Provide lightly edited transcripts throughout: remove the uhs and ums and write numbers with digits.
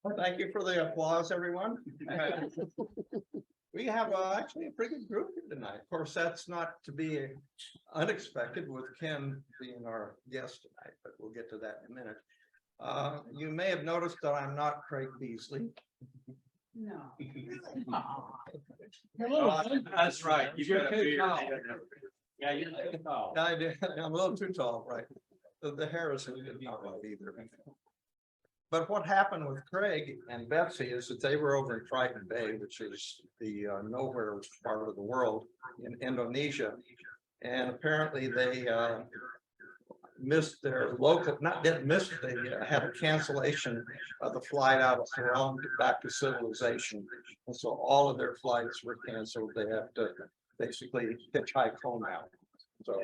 Well, thank you for the applause, everyone. We have actually a pretty good group here tonight. Of course, that's not to be unexpected with Ken being our guest tonight, but we'll get to that in a minute. You may have noticed that I'm not Craig Beasley. No. That's right. You're too tall. Yeah, you're too tall. I'm a little too tall, right? The hair isn't not right either. But what happened with Craig and Betsy is that they were over in Triton Bay, which is the nowhere part of the world in Indonesia. And apparently they missed their local, didn't miss it, they had a cancellation of the flight out of Haram back to civilization. And so all of their flights were canceled. They have to basically hitchhike home now. So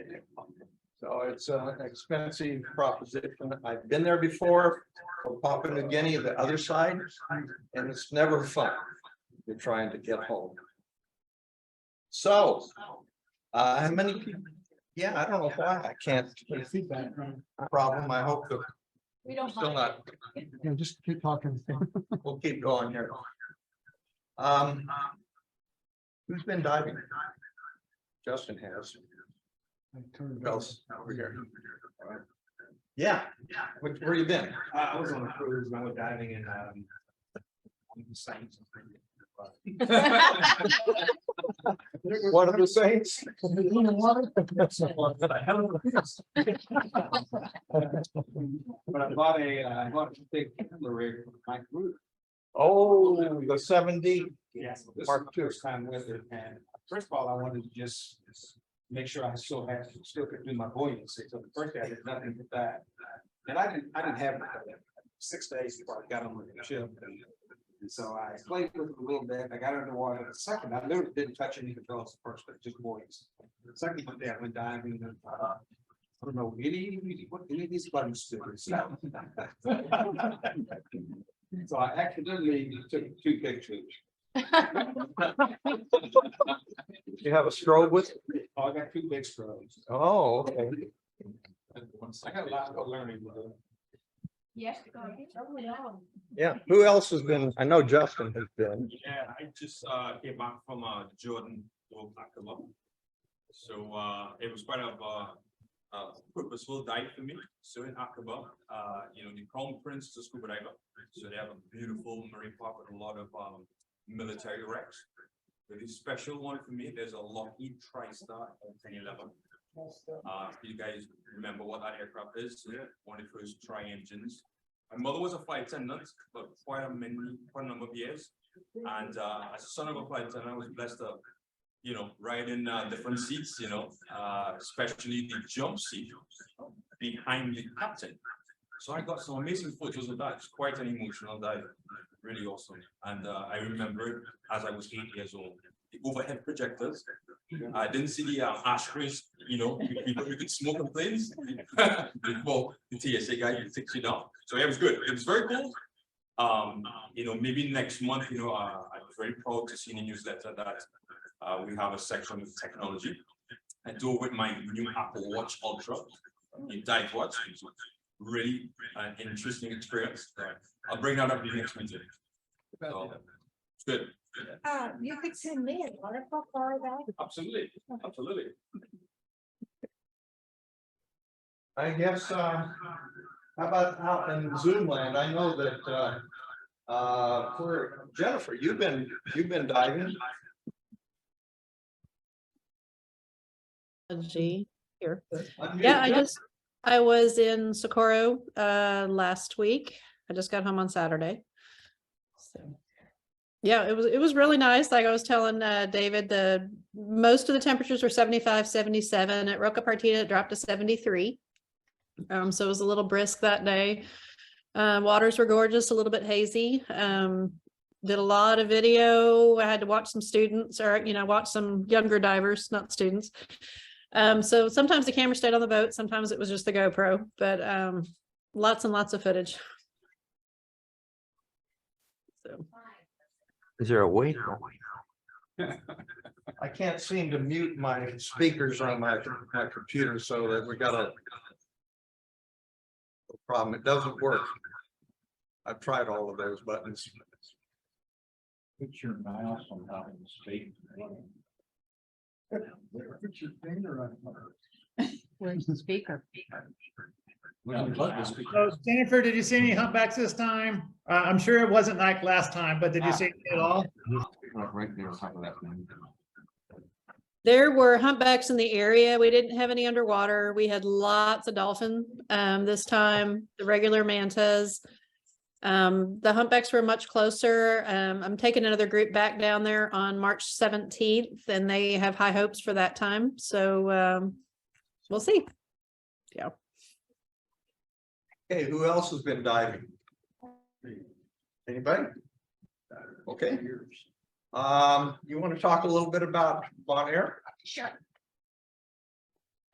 it's an expensive proposition. I've been there before, from Papua New Guinea, the other side, and it's never fun. You're trying to get home. So, how many people? Yeah, I don't know why I can't. Problem. I hope that We don't still mind. not. Yeah, just keep talking. We'll keep going here. Who's been diving? Justin has. Who else over here? Yeah. Where you been? I was on a cruise and I went diving in the Saints. One of the saints. But I bought a big camera rig for my group. Oh, the 7D. Yes. This is Mark my II. first time with it, and first of all, I wanted to just make sure I still could do my buoyancy. So the first day I did nothing but that. And I didn't have it for 6 days before I got on the ship. And so I played with it a little bit. I got underwater. The second, I literally didn't touch any controls the first, but just buoyancy. The second one day I went diving and I don't know what any of these buttons do. So I accidentally took 2 pictures. You have a strobe with? Oh, I got 2 big strokes. Oh, okay. I got a lot of learning to do. Yes. Early on. Yeah. Who else has been? I know Justin has been. Yeah, I just came back from Jordan to Aqaba. So it was quite a purposeful dive for me. So in Aqaba, the Crown Prince is a scuba diver. So they have a beautiful marine park with a lot of military wrecks. But the special one for me, there's a Lockheed TriStar 1011. You guys remember what that aircraft is? Yeah. One of the first tri-engines. My mother was a flight attendant, but quite a number of years. And as a son of a flight attendant, I was blessed to, ride in different seats, especially the jump seat behind the captain. So I got some amazing photos of that. It's quite an emotional dive, really awesome. And I remember it as I was 8 years old. The overhead projectors. I didn't see the ashtrays, you could smoke on planes. Well, the TSA guy takes you down. So it was good. It was very cool. Maybe next month, I'm very proud to see in the newsletter that we have a section of technology. I do it with my new Apple Watch Ultra, in dive watch. It's really an interesting experience. I'll bring that up in the next meeting. So it's good. You could send me an article for that. Absolutely. Absolutely. I guess, how about out in Zoom land? I know that, for Jennifer, you've been diving. G here. Yeah, I was in Socorro last week. I just got home on Saturday. So yeah, it was really nice. Like I was telling David, most of the temperatures were 75, 77. At Roca Partida, it dropped to 73. So it was a little brisk that day. Waters were gorgeous, a little bit hazy. Did a lot of video. I had to watch some students or, watch some younger divers, not students. So sometimes the camera stayed on the boat. Sometimes it was just the GoPro, but lots and lots of footage. So. Is there a wait? I can't seem to mute my speakers on my computer, so that we got a No problem, it doesn't work. I've tried all of those buttons. Put your mouse on top of the speaker. Put your finger on it. Where's the speaker? So Jennifer, did you see any humpbacks this time? I'm sure it wasn't like last time, but did you see it at all? Right there on top of that one. There were humpbacks in the area. We didn't have any underwater. We had lots of dolphin this time, the regular mantas. The humpbacks were much closer. I'm taking another group back down there on March 17th, and they have high hopes for that time. So we'll see. Yeah. Okay, who else has been diving? Anybody? Okay. You want to talk a little bit about Bon Air? Sure.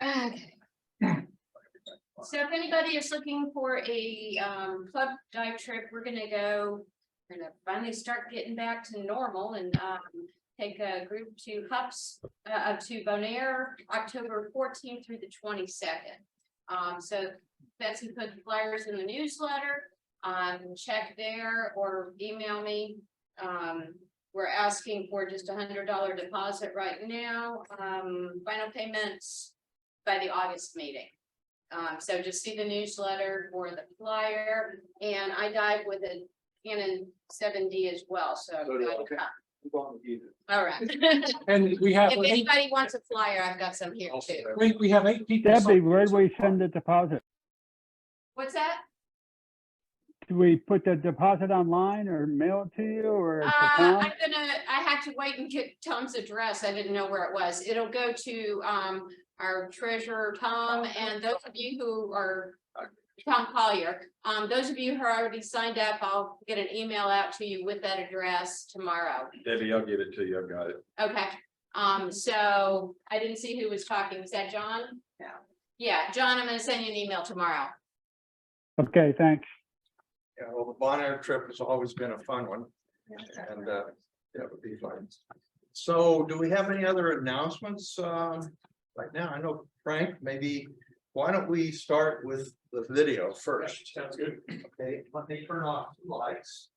Okay. So if anybody is looking for a club dive trip, we're gonna finally start getting back to normal and take a group to HUPS to Bonaire, October 14th through the 22nd. So Betsy put the flyers in the newsletter. Check there or email me. We're asking for just $100 deposit right now. Final payments by the August meeting. So just see the newsletter for the flyer, and I dive with a Canon 7D as well, so. Okay. All right. And we have, If anybody wants a flyer, I've got some here too. we have 8 people. Debbie, where do we send the deposit? What's that? Do we put the deposit online or mail it to you or? to Tom? I had to wait and get Tom's address. I didn't know where it was. It'll go to, our treasurer, Tom, and those of you who are, Tom Collier, those of you who are already signed up, I'll get an email out to you with that address tomorrow. Debbie, I'll give it to you. I've got it. Okay, so I didn't see who was talking. Was that John? Yeah. Yeah, John, I'm gonna send you an email tomorrow. Okay, thanks. Yeah, well, the Bon Air trip has always been a fun one, and that would be fun. So do we have any other announcements right now? I know Frank, maybe, why don't we start with the video first? Sounds good. Okay, let me turn off the lights.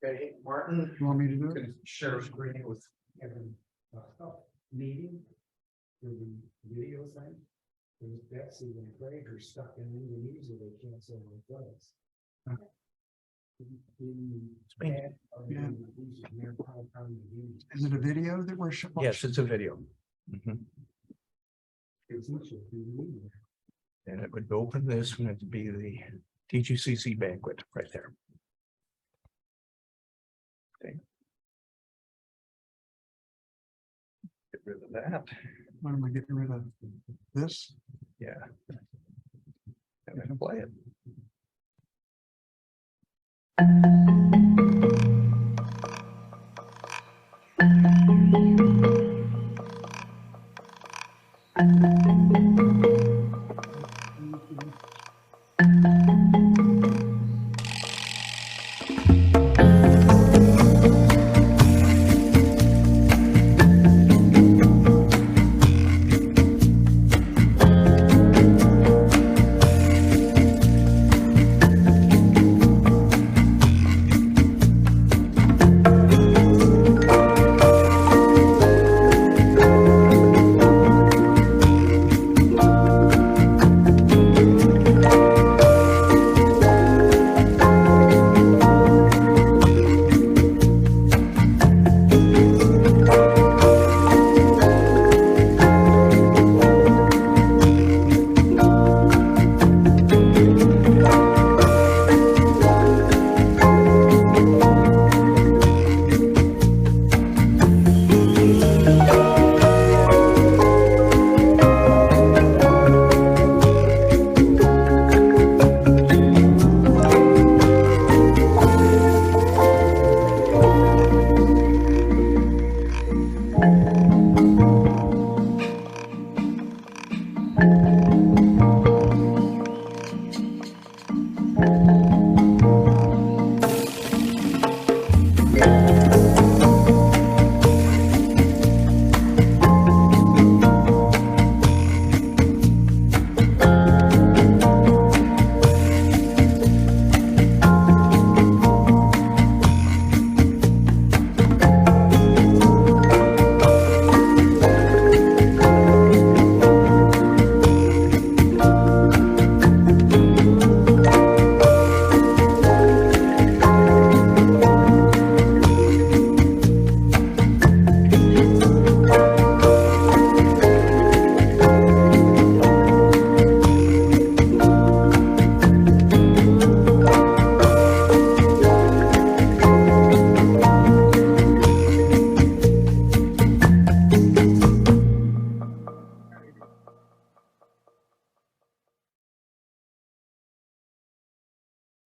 Okay, Martin, You want me to do it? can share screen with. Meeting. For the video thing. There's Betsy and Craig are stuck in Indonesia, they can't sell their flights. Is it a video that we're? Yes, it's a video. And it would open this and it'd be the TGCC banquet right there. Okay. Get rid of that. Why am I getting rid of this? Yeah. And then play it.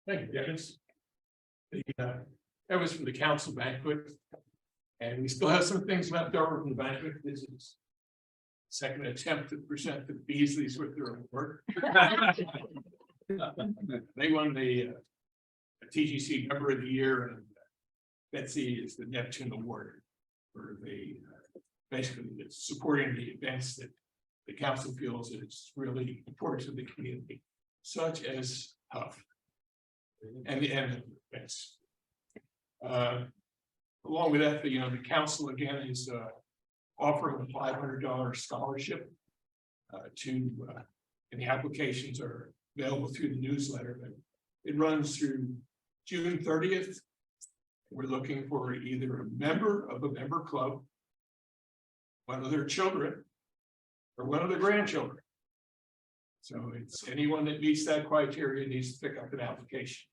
Thank you, Dennis. That was from the council banquet. And we still have some things left over from the banquet. This is second attempt to present the Beasleys with their award. They won the TGC Member of the Year, and Betsy is the Neptune Award for the basically it's supporting the events that the council feels is really important to the community, such as HUPS and the events. Along with that, the council again is offering a $500 scholarship and the applications are available through the newsletter. But it runs through June 30th. We're looking for either a member of a member club, one of their children, or one of their grandchildren. So it's anyone that meets that criteria needs to pick up an application.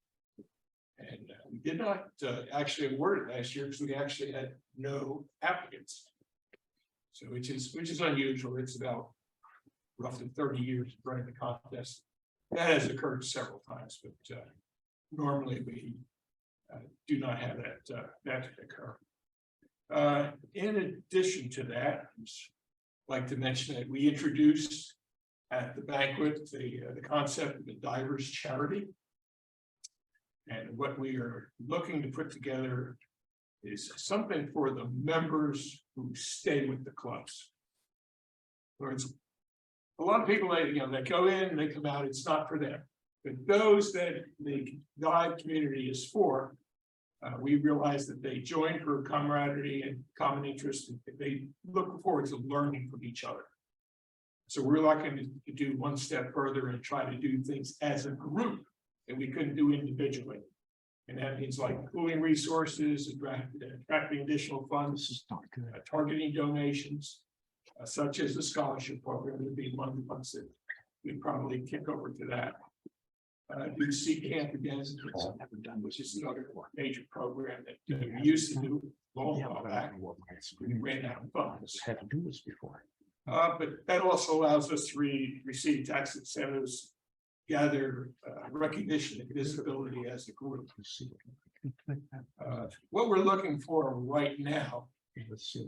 And we did not actually award it last year because we actually had no applicants. So which is unusual. It's about roughly 30 years of running the contest. That has occurred several times, but normally we do not have that occur. In addition to that, I'd like to mention that we introduced at the banquet the concept of a diver's charity. And what we are looking to put together is something for the members who stay with the clubs. Whereas a lot of people, they go in, they come out, it's not for them. But those that the dive community is for, we realize that they join for camaraderie and common interest. And they look forward to learning from each other. So we're looking to do one step further and try to do things as a group that we couldn't do individually. And that means like pooling resources, attracting additional funds, targeting donations, such as the scholarship program would be one of the ones that we'd probably kick over to that. Do Sea Camp again, which is another major program that we used to do long while back. We ran out of funds. Had to do this before. But that also allows us to receive tax incentives, gather recognition and visibility as a group. What we're looking for right now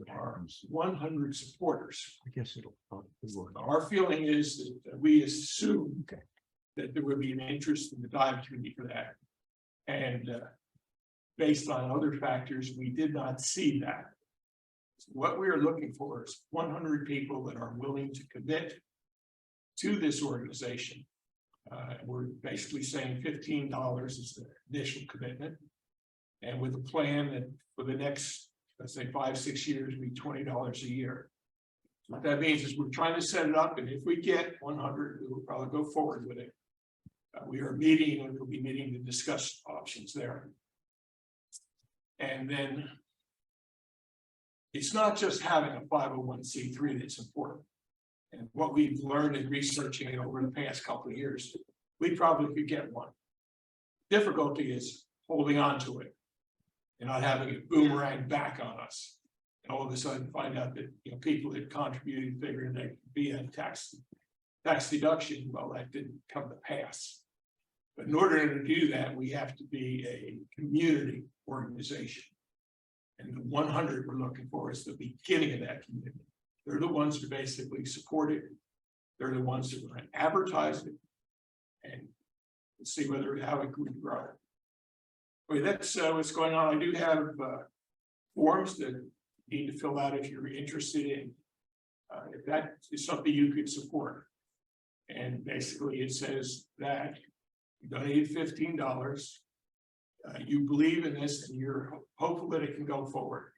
are 100 supporters. I guess it'll. Our feeling is that we assume that there would be an interest in the dive community for that. And based on other factors, we did not see that. So what we are looking for is 100 people that are willing to commit to this organization. We're basically saying $15 is the initial commitment. And with a plan that for the next, let's say 5-6 years, be $20 a year. What that means is we're trying to set it up, and if we get 100, we will probably go forward with it. We are meeting, and we'll be meeting to discuss options there. And then it's not just having a 501c3 that's important. And what we've learned in researching it over the past couple of years, we probably could get one. Difficulty is holding on to it and not having it boomerang back on us. And all of a sudden find out that people that contributed figuring they could be a tax deduction. Well, that didn't come to pass. But in order to do that, we have to be a community organization. And the 100 we're looking for is the beginning of that community. They're the ones who basically support it. They're the ones who are going to advertise it and see how it could grow. Okay, that's what's going on. I do have forms that you need to fill out if you're interested in. If that is something you could support. And basically it says that you donated $15. You believe in this and you're hopeful that it can go forward.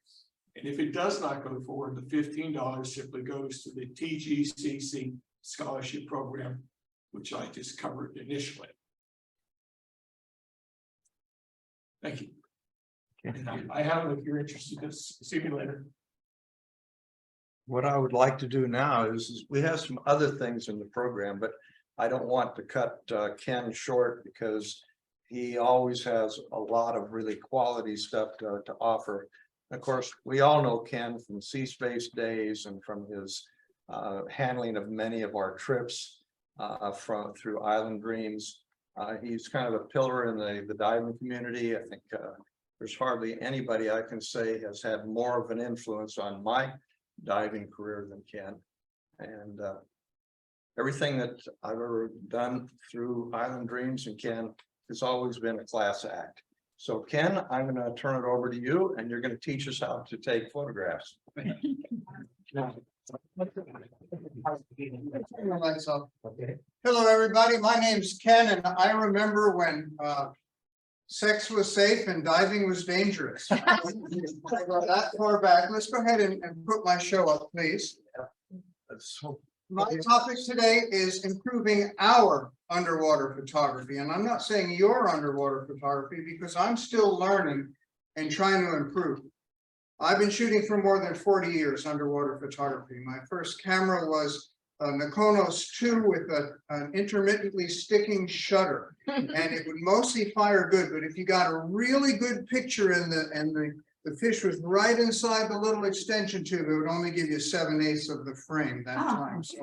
And if it does not go forward, the $15 simply goes to the TGCC scholarship program, which I just covered initially. Thank you. And I have, if you're interested, to see me later. What I would like to do now is we have some other things in the program, but I don't want to cut Ken short because he always has a lot of really quality stuff to offer. Of course, we all know Ken from Sea Space days and from his handling of many of our trips through Island Dreams. He's kind of a pillar in the diving community. I think there's hardly anybody I can say has had more of an influence on my diving career than Ken. And everything that I've ever done through Island Dreams and Ken has always been a class act. So Ken, I'm going to turn it over to you and you're going to teach us how to take photographs. Hello, everybody. My name's Ken, and I remember when sex was safe and diving was dangerous. I go that far back. Let's go ahead and put my show up, please. My topic today is improving our underwater photography, and I'm not saying your underwater photography because I'm still learning and trying to improve. I've been shooting for more than 40 years underwater photography. My first camera was a Mykonos 2 with an intermittently sticking shutter, and it would mostly fire good. But if you got a really good picture and the fish was right inside the little extension tube, it would only give you 7/8 of the frame that time. So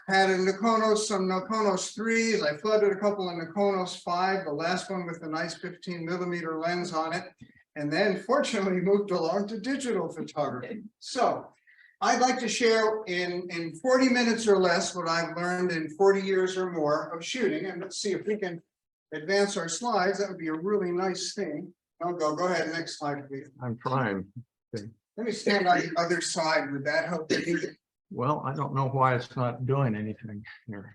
had a Mykonos, some Mykonos 3s. I flooded a couple of Mykonos 5, the last one with a nice 15mm lens on it. And then fortunately moved along to digital photography. So I'd like to share in 40 minutes or less what I've learned in 40 years or more of shooting. And let's see if we can advance our slides. That would be a really nice thing. I'll go ahead. Next slide, please. I'm trying. Okay. Let me stand on the other side. Would that help? Well, I don't know why it's not doing anything here.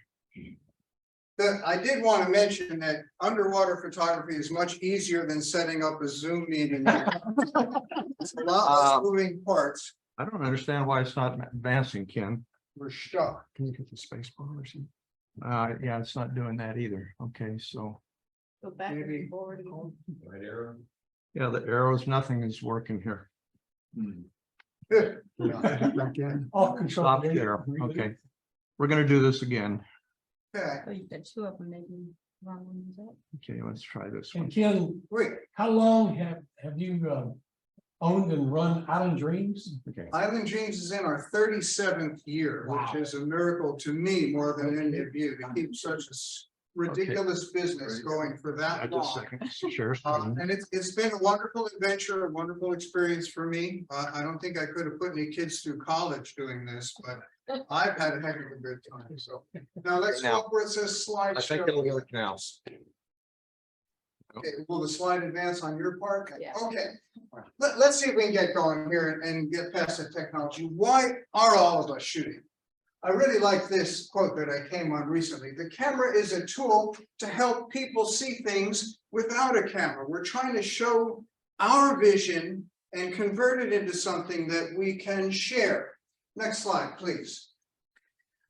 I did want to mention that underwater photography is much easier than setting up a Zoom meeting. It's a lot less moving parts. I don't understand why it's not advancing, Ken. We're stuck. Can you get the space bar or something? Yeah, it's not doing that either. Okay, so. Go back and forward. Right arrow. Yeah, the arrows, nothing is working here. Back in. Stop there. Okay. We're gonna do this again. Okay. So you got two of them, maybe wrong ones up. Okay, let's try this And one. Ken, Wait, how long have you owned and run Island Dreams? Okay. Island Dreams is in our 37th year, which is a miracle to me more than any of you to keep such a ridiculous business going for that Just a long. second. Sure. And it's been a wonderful adventure, a wonderful experience for me. I don't think I could have put any kids through college doing this, but I've had a heck of a good time. So now let's Now, look where it says slide. I think it'll work now. Okay, will the slide advance on your part? Yeah. Okay, let's see if we can get going here and get past the technology. Why are all of us shooting? I really like this quote that I came on recently. The camera is a tool to help people see things without a camera. We're trying to show our vision and convert it into something that we can share. Next slide, please.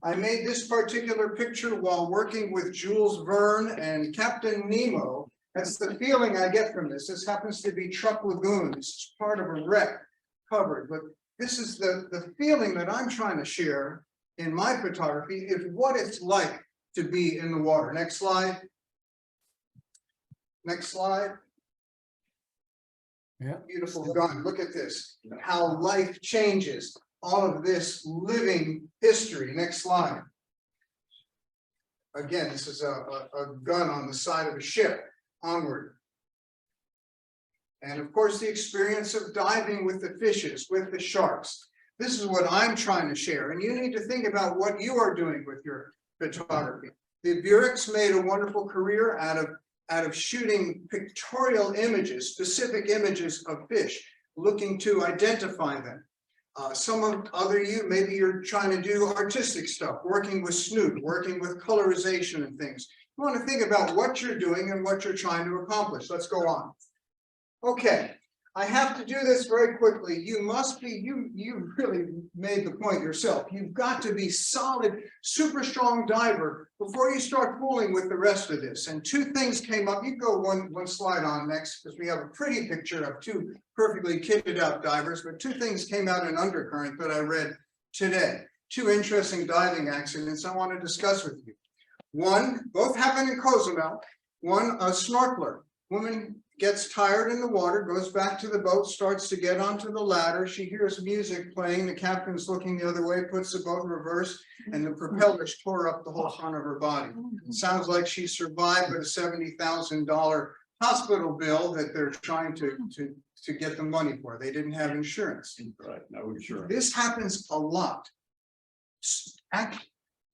I made this particular picture while working with Jules Verne and Captain Nemo. That's the feeling I get from this. This happens to be Truck Lagoon. This is part of a wreck covered, but this is the feeling that I'm trying to share in my photography is what it's like to be in the water. Next slide. Next slide. Yeah. Beautiful gun. Look at this. How life changes. All of this living history. Next slide. Again, this is a gun on the side of a ship. Onward. And of course, the experience of diving with the fishes, with the sharks. This is what I'm trying to share. And you need to think about what you are doing with your photography. The Bureks made a wonderful career out of shooting pictorial images, specific images of fish, looking to identify them. Some of other you, maybe you're trying to do artistic stuff, working with Snoop, working with colorization and things. You want to think about what you're doing and what you're trying to accomplish. Let's go on. Okay, I have to do this very quickly. You must be, you really made the point yourself. You've got to be solid, super strong diver before you start fooling with the rest of this. And two things came up. You go one slide on next, because we have a pretty picture of two perfectly kitted out divers, but two things came out in undercurrent that I read today. Two interesting diving accidents I want to discuss with you. One, both happened in Cozumel. One, a snorkeler, woman gets tired in the water, goes back to the boat, starts to get onto the ladder. She hears music playing. The captain's looking the other way, puts the boat in reverse, and the propellers tore up the whole front of her body. It sounds like she survived, but a $70,000 hospital bill that they're trying to get the money for. They didn't have insurance. Right, no insurance. This happens a lot.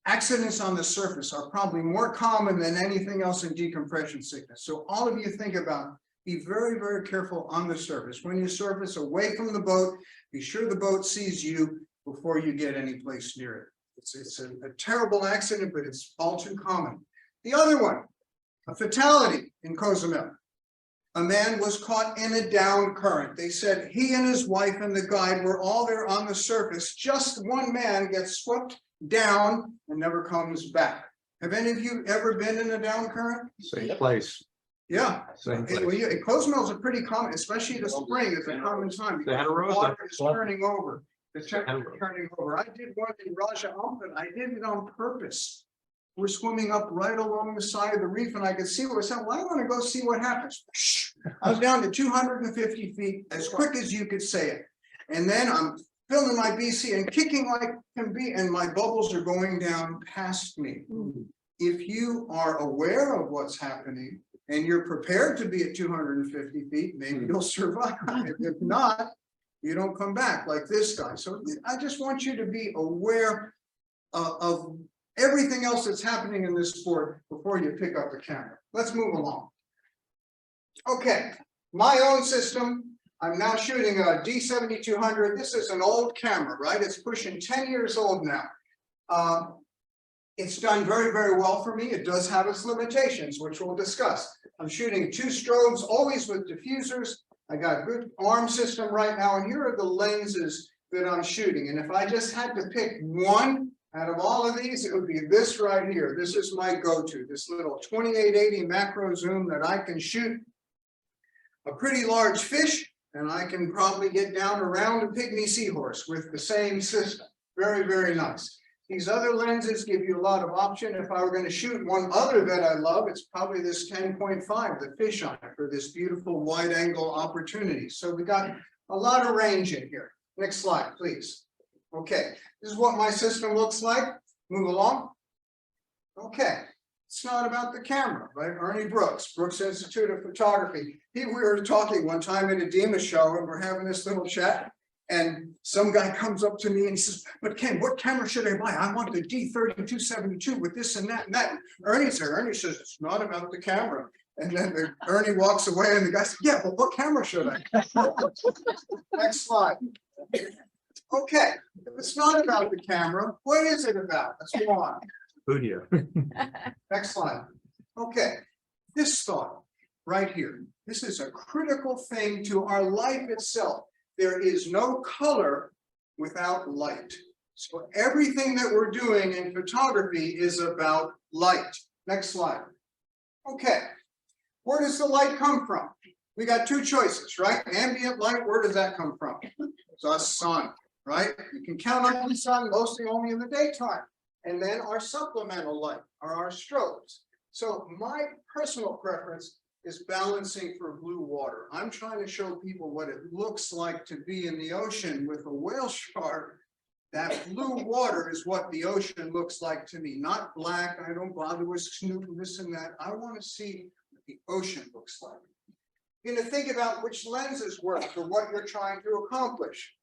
Accidents on the surface are probably more common than anything else in decompression sickness. So all of you think about, be very, very careful on the surface. When you surface away from the boat, be sure the boat sees you before you get any place near it. It's a terrible accident, but it's all too common. The other one, a fatality in Cozumel. A man was caught in a down current. They said he and his wife and the guide were all there on the surface. Just one man gets swept down and never comes back. Have any of you ever been in a down current? Same place. Yeah. Same Well, place. Cozumel's a pretty common, especially the spring is a common time. because Santa the Rosa. water is turning over. The temperature is turning over. I did one in Raja Ampat. I did it on purpose. We're swimming up right along the side of the reef and I could see what was happening. Well, I want to go see what happens. I was down to 250 feet as quick as you could say it. And then I'm filling my BC and kicking like can be, and my bubbles are going down past me. If you are aware of what's happening and you're prepared to be at 250 feet, maybe you'll survive. If not, you don't come back like this guy. So I just want you to be aware of everything else that's happening in this sport before you pick up the camera. Let's move along. Okay, my own system. I'm now shooting a D7200. This is an old camera, right? It's pushing 10 years old now. It's done very, very well for me. It does have its limitations, which we'll discuss. I'm shooting 2 strobes, always with diffusers. I got good arm system right now, and here are the lenses that I'm shooting. And if I just had to pick one out of all of these, it would be this right here. This is my go-to, this little 2880 macro zoom that I can shoot a pretty large fish, and I can probably get down around a pygmy seahorse with the same system. Very, very nice. These other lenses give you a lot of option. If I were going to shoot one other that I love, it's probably this 10.5, the fisheye, for this beautiful wide angle opportunity. So we got a lot of range in here. Next slide, please. Okay, this is what my system looks like. Move along. Okay, it's not about the camera, right? Ernie Brooks, Brooks Institute of Photography. We were talking one time at a DEMA show and we're having this little chat. And some guy comes up to me and he says, but Ken, what camera should I buy? I want the D3272 with this and that and that. Ernie says, it's not about the camera. And then Ernie walks away and the guy says, yeah, but what camera should I? Next slide. Okay, if it's not about the camera, what is it about? Let's go on. Studio. Next slide. Okay, this thought right here. This is a critical thing to our life itself. There is no color without light. So everything that we're doing in photography is about light. Next slide. Okay, where does the light come from? We got 2 choices, right? Ambient light, where does that come from? It's the sun, right? You can count on the sun mostly only in the daytime. And then our supplemental light are our strobes. So my personal preference is balancing for blue water. I'm trying to show people what it looks like to be in the ocean with a whale shark. That blue water is what the ocean looks like to me, not black. I don't bother with snoop and this and that. I want to see what the ocean looks like. You're going to think about which lenses work for what you're trying to accomplish.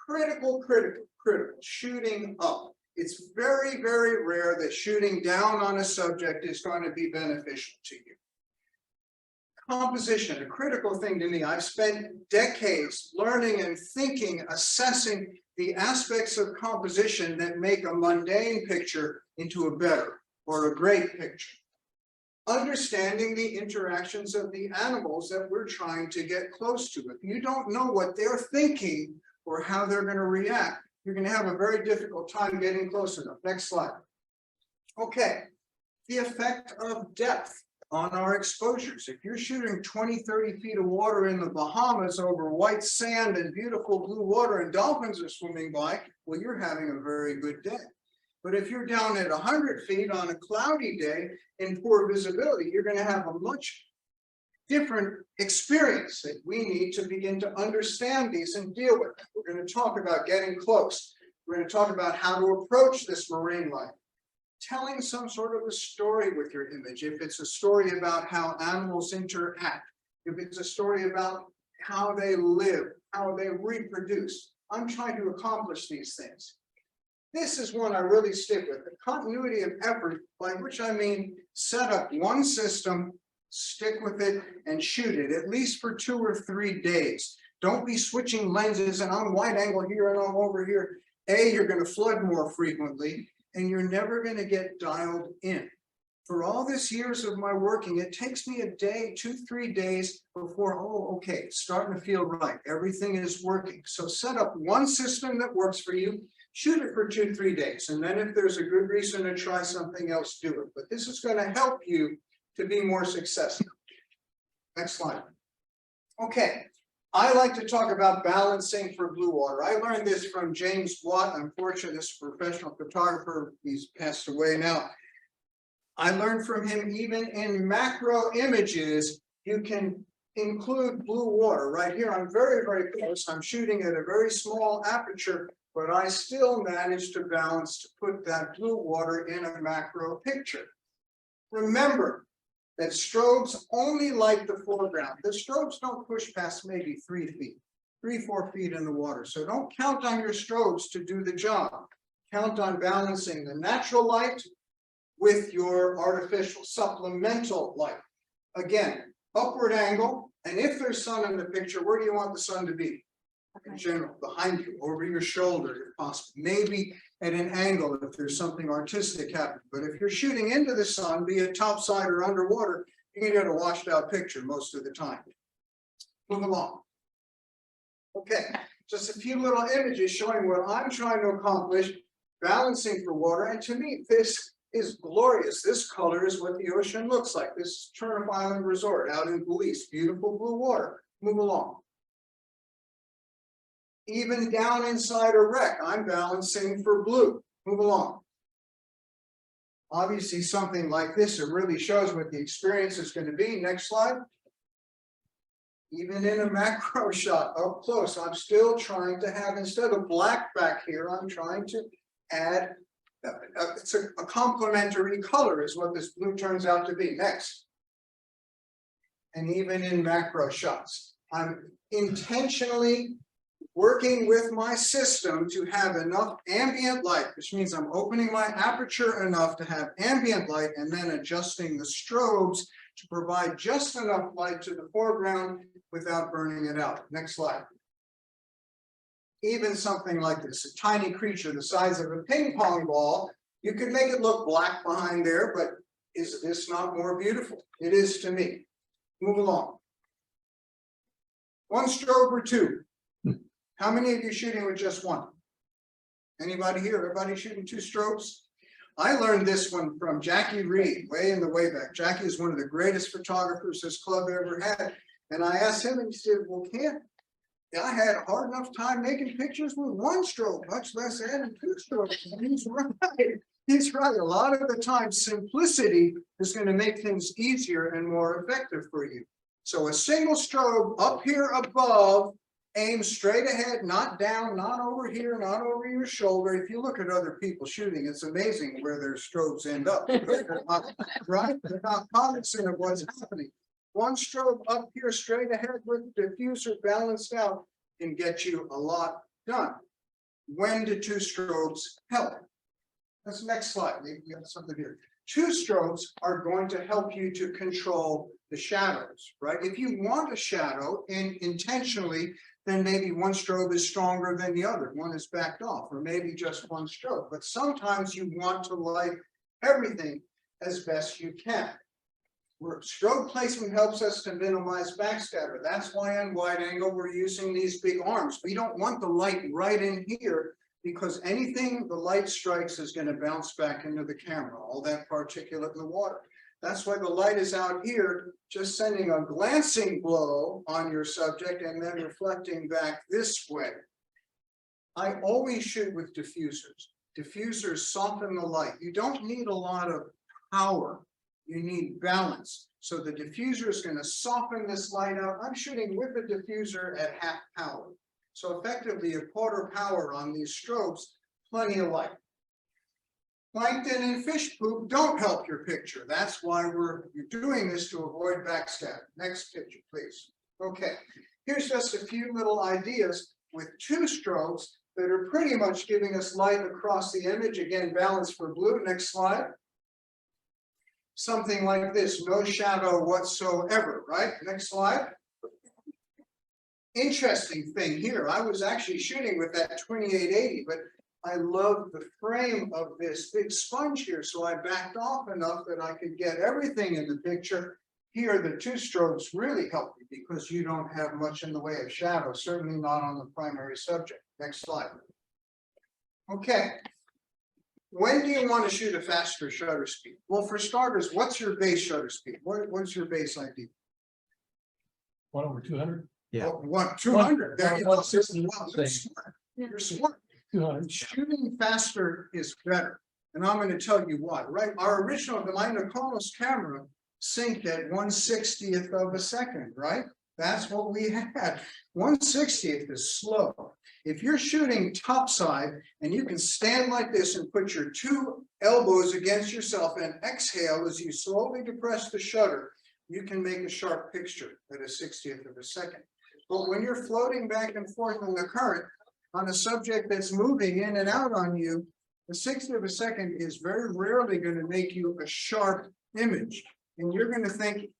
Critical, shooting up. It's very, very rare that shooting down on a subject is going to be beneficial to you. Composition, a critical thing to me. I've spent decades learning and thinking, assessing the aspects of composition that make a mundane picture into a better or a great picture. Understanding the interactions of the animals that we're trying to get close to. If you don't know what they're thinking or how they're going to react, you're going to have a very difficult time getting close enough. Next slide. Okay, the effect of depth on our exposures. If you're shooting 20, 30 feet of water in the Bahamas over white sand and beautiful blue water and dolphins are swimming by, well, you're having a very good day. But if you're down at 100 feet on a cloudy day in poor visibility, you're going to have a much different experience that we need to begin to understand these and deal with them. We're going to talk about getting close. We're going to talk about how to approach this marine life. Telling some sort of a story with your image. If it's a story about how animals interact, if it's a story about how they live, how they reproduce, I'm trying to accomplish these things. This is one I really stick with, the continuity of effort, by which I mean set up one system, stick with it, and shoot it, at least for 2 or 3 days. Don't be switching lenses and I'm wide angle here and I'm over here. You're going to flood more frequently, and you're never going to get dialed in. For all this years of my working, it takes me a day, 2-3 days before, oh, okay, it's starting to feel right. Everything is working. So set up one system that works for you, shoot it for 2-3 days. And then if there's a good reason to try something else, do it. But this is going to help you to be more successful. Next slide. Okay. I like to talk about balancing for blue water. I learned this from James Watt. Unfortunately, this professional photographer, he's passed away now. I learned from him, even in macro images, you can include blue water. Right here, I'm very, very close. I'm shooting at a very small aperture, but I still managed to balance to put that blue water in a macro picture. Remember that strobes only light the foreground. The strobes don't push past maybe 3 feet, 3-4 feet in the water. So don't count on your strobes to do the job. Count on balancing the natural light with your artificial supplemental light. Again, upward angle, and if there's sun in the picture, where do you want the sun to be? In general, behind you, over your shoulder if possible, maybe at an angle if there's something artistic happening. But if you're shooting into the sun, be it topside or underwater, you're gonna get a washed out picture most of the time. Move along. Okay, just a few little images showing what I'm trying to accomplish, balancing for water. And to me, this is glorious. This color is what the ocean looks like. This is Turnip Island Resort out in Belize, beautiful blue water. Move along. Even down inside a wreck, I'm balancing for blue. Move along. Obviously, something like this, it really shows what the experience is going to be. Next slide. Even in a macro shot up close, I'm still trying to have, instead of black back here, I'm trying to add, it's a complementary color is what this blue turns out to be. Next. And even in macro shots, I'm intentionally working with my system to have enough ambient light, which means I'm opening my aperture enough to have ambient light and then adjusting the strobes to provide just enough light to the foreground without burning it out. Next slide. Even something like this, a tiny creature the size of a ping pong ball, you could make it look black behind there, but is this not more beautiful? It is to me. Move along. One strobe or two. How many of you shooting with just one? Anybody here? Everybody shooting 2 strobes? I learned this one from Jackie Reed, way in the way back. Jackie is one of the greatest photographers this club ever had. And I asked him, and he said, well, Ken, I had a hard enough time making pictures with 1 strobe, much less adding 2 strobes. And he's right. He's right. A lot of the time, simplicity is going to make things easier and more effective for you. So a single strobe up here above, aim straight ahead, not down, not over here, not over your shoulder. If you look at other people shooting, it's amazing where their strobes end up. Right? They're not cognizant of what's happening. 1 strobe up here straight ahead with the diffuser balanced out can get you a lot done. When do 2 strobes help? That's the next slide. We got something here. 2 strobes are going to help you to control the shadows, right? If you want a shadow and intentionally, then maybe 1 strobe is stronger than the other. One is backed off, or maybe just 1 strobe. But sometimes you want to light everything as best you can. Where strobe placement helps us to minimize backscatter. That's why on wide angle we're using these big arms. We don't want the light right in here because anything the light strikes is going to bounce back into the camera, all that particulate in the water. That's why the light is out here, just sending a glancing blow on your subject and then reflecting back this way. I always shoot with diffusers. Diffusers soften the light. You don't need a lot of power. you need balance. So the diffuser is going to soften this light out. I'm shooting with the diffuser at half power. So effectively a quarter power on these strobes, plenty of light. Plankton and fish poop don't help your picture. That's why we're doing this to avoid backstab. Next picture, please. Okay, here's just a few little ideas with two strobes that are pretty much giving us light across the image. Again, balance for blue. Next slide. Something like this, no shadow whatsoever, right? Next slide. Interesting thing here, I was actually shooting with that 2880, but I love the frame of this big sponge here, so I backed off enough that I could get everything in the picture. Here, the two strobes really help you because you don't have much in the way of shadow, certainly not on the primary subject. Next slide. Okay. When do you want to shoot a faster shutter speed? Well, for starters, what's your base shutter speed? What's your base ID? 1/200. Yeah. 200. There you go. 160. Wow, you're smart. You're smart. 200. Shooting faster is better. And I'm going to tell you why, right? Our original, my Nicolos camera synced at 1/60th of a second, right? That's what we had. 1/60th is slow. If you're shooting topside and you can stand like this and put your two elbows against yourself and exhale as you slowly depress the shutter, you can make a sharp picture at a 60th of a second. But when you're floating back and forth in the current on a subject that's moving in and out on you, the 60th of a second is very rarely going to make you a sharp image. And you're going to think,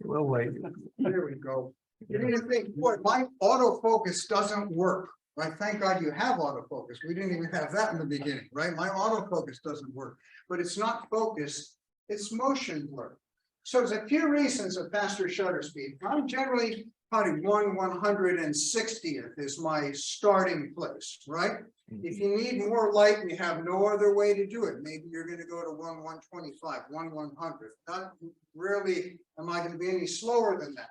Well, wait. there we go. You're going to think, boy, my autofocus doesn't work. Right? Thank God you have autofocus. We didn't even have that in the beginning, right? My autofocus doesn't work, but it's not focused, it's motion blur. So there's a few reasons of faster shutter speed. I'm generally probably 1/160th is my starting place, right? If you need more light and you have no other way to do it, maybe you're going to go to 1/125, 1/100th. Not really am I going to be any slower than that.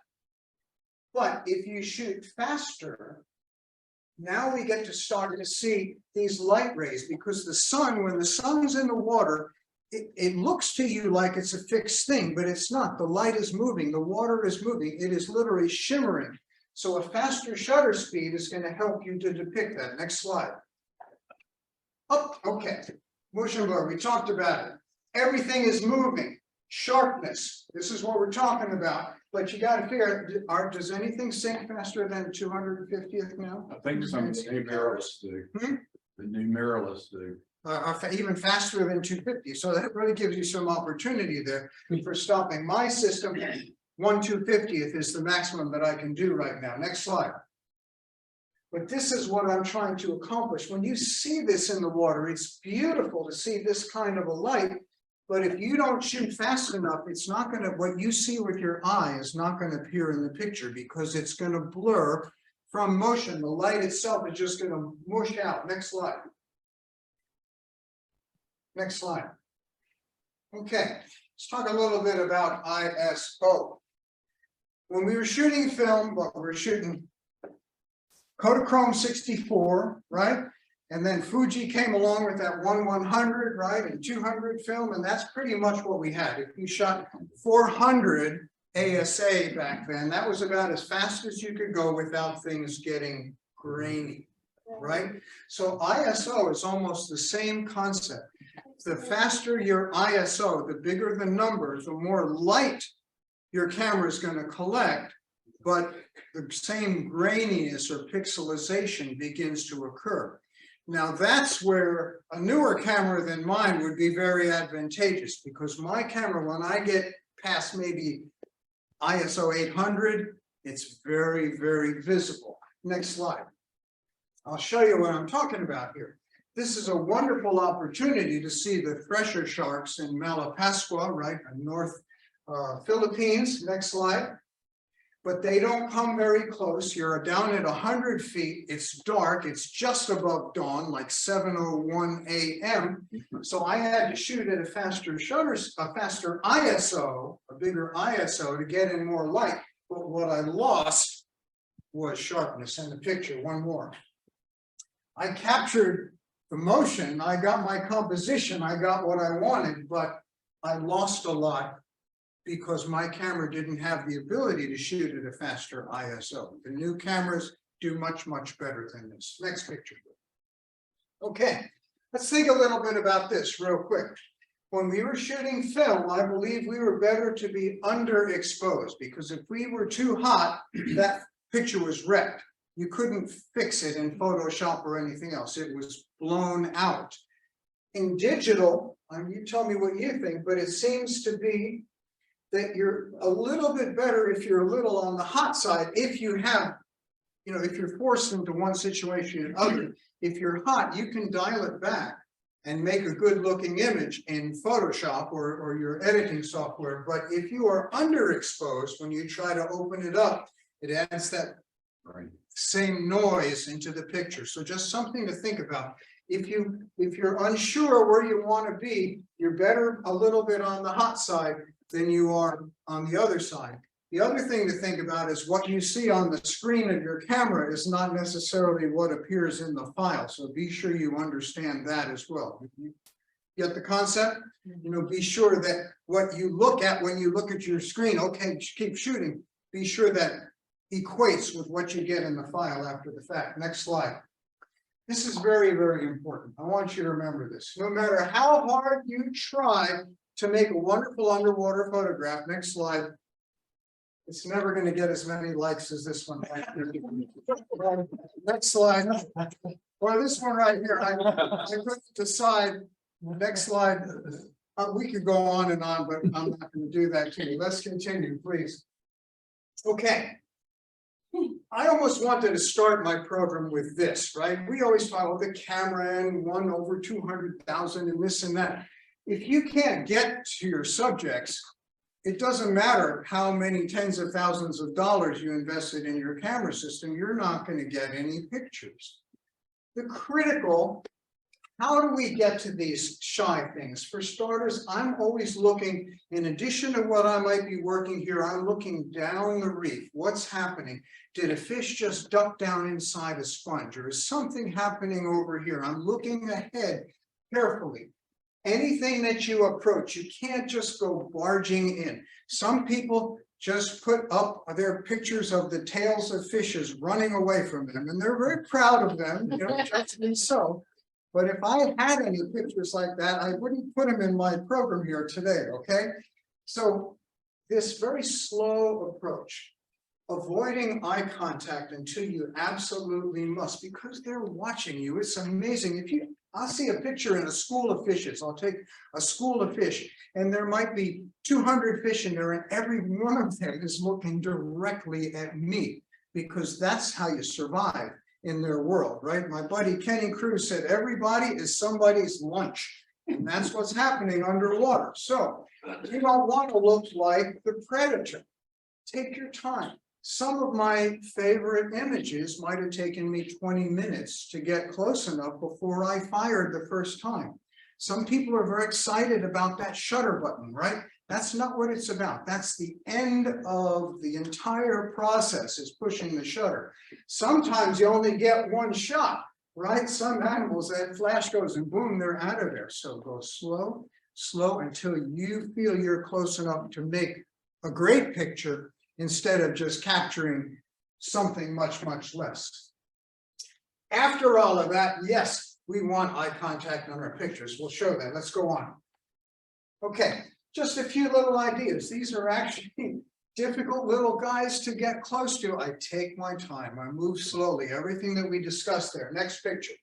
But if you shoot faster, now we get to start to see these light rays, because the sun, when the sun's in the water, it looks to you like it's a fixed thing, but it's not. The light is moving, the water is moving, it is literally shimmering. So a faster shutter speed is going to help you to depict that. Next slide. Oh, okay. Motion blur, we talked about it. Everything is moving. Sharpness, this is what we're talking about. But you got to figure, does anything sync faster than 250th now? I think some of the new mirrorless do. The new mirrorless do. Even faster than 250. So that really gives you some opportunity there for stopping. My system, 1/250th is the maximum that I can do right now. Next slide. But this is what I'm trying to accomplish. When you see this in the water, it's beautiful to see this kind of a light. But if you don't shoot fast enough, it's not going to, what you see with your eye is not going to appear in the picture because it's going to blur from motion. The light itself is just going to mush out. Next slide. Next slide. Okay, let's talk a little bit about ISO. When we were shooting film, but we were shooting Kodachrome 64, right? And then Fuji came along with that 1/100, right? And 200 film, and that's pretty much what we had. If you shot 400 ASA back then, that was about as fast as you could go without things getting grainy, right? So ISO is almost the same concept. The faster your ISO, the bigger the number, the more light your camera is going to collect, but the same graininess or pixelization begins to occur. Now that's where a newer camera than mine would be very advantageous, because my camera, when I get past maybe ISO 800, it's very, very visible. Next slide. I'll show you what I'm talking about here. This is a wonderful opportunity to see the fresher sharks in Malapascua, right, in North Philippines. Next slide. But they don't come very close. You're down at 100 feet. It's dark. It's just above dawn, like 7:01 a.m. So I had to shoot at a faster shutter, a faster ISO, a bigger ISO to get in more light. But what I lost was sharpness in the picture. One more. I captured the motion. I got my composition. I got what I wanted, but I lost a lot because my camera didn't have the ability to shoot at a faster ISO. The new cameras do much, much better than this. Next picture. Okay, let's think a little bit about this real quick. When we were shooting film, I believe we were better to be underexposed, because if we were too hot, that picture was wrecked. You couldn't fix it in Photoshop or anything else. It was blown out. In digital, you tell me what you think, but it seems to be that you're a little bit better if you're a little on the hot side, if you have, if you're forced into one situation and other. If you're hot, you can dial it back and make a good looking image in Photoshop or your editing software. But if you are underexposed, when you try to open it up, it adds that same noise into the picture. So just something to think about. If you're unsure where you want to be, you're better a little bit on the hot side than you are on the other side. The other thing to think about is what you see on the screen of your camera is not necessarily what appears in the file. So be sure you understand that as well. You get the concept? Be sure that what you look at when you look at your screen, okay, keep shooting. Be sure that equates with what you get in the file after the fact. Next slide. This is very, very important. I want you to remember this. No matter how hard you try to make a wonderful underwater photograph, next slide, it's never going to get as many likes as this one. Next slide. Or this one right here. I couldn't decide. Next slide. We could go on, but I'm not going to do that to you. Let's continue, please. Okay. I almost wanted to start my program with this, right? We always follow the camera and 1 over 200,000 and this and that. If you can't get to your subjects, it doesn't matter how many tens of thousands of dollars you invested in your camera system, you're not going to get any pictures. The critical, how do we get to these shy things? For starters, I'm always looking, in addition to what I might be working here, I'm looking down the reef. What's happening? Did a fish just duck down inside a sponge, or is something happening over here? I'm looking ahead carefully. Anything that you approach, you can't just go barging in. Some people just put up their pictures of the tails of fishes running away from them, and they're very proud of them, justly so. But if I had any pictures like that, I wouldn't put them in my program here today, okay? So this very slow approach, avoiding eye contact until you absolutely must, because they're watching you. It's amazing. I'll see a picture in a school of fishes. I'll take a school of fish, and there might be 200 fish in there, and every one of them is looking directly at me, because that's how you survive in their world, right? My buddy Kenny Cruz said, everybody is somebody's lunch, and that's what's happening underwater. So you don't want to look like the predator. Take your time. Some of my favorite images might have taken me 20 minutes to get close enough before I fired the first time. Some people are very excited about that shutter button, right? That's not what it's about. That's the end of the entire process, is pushing the shutter. Sometimes you only get one shot, right? Some animals, that flash goes and boom, they're out of there. So go slow, slow until you feel you're close enough to make a great picture, instead of just capturing something much, much less. After all of that, yes, we want eye contact on our pictures. We'll show that. Let's go on. Okay, just a few little ideas. These are actually difficult little guys to get close to. I take my time. I move slowly. Everything that we discussed there. Next picture.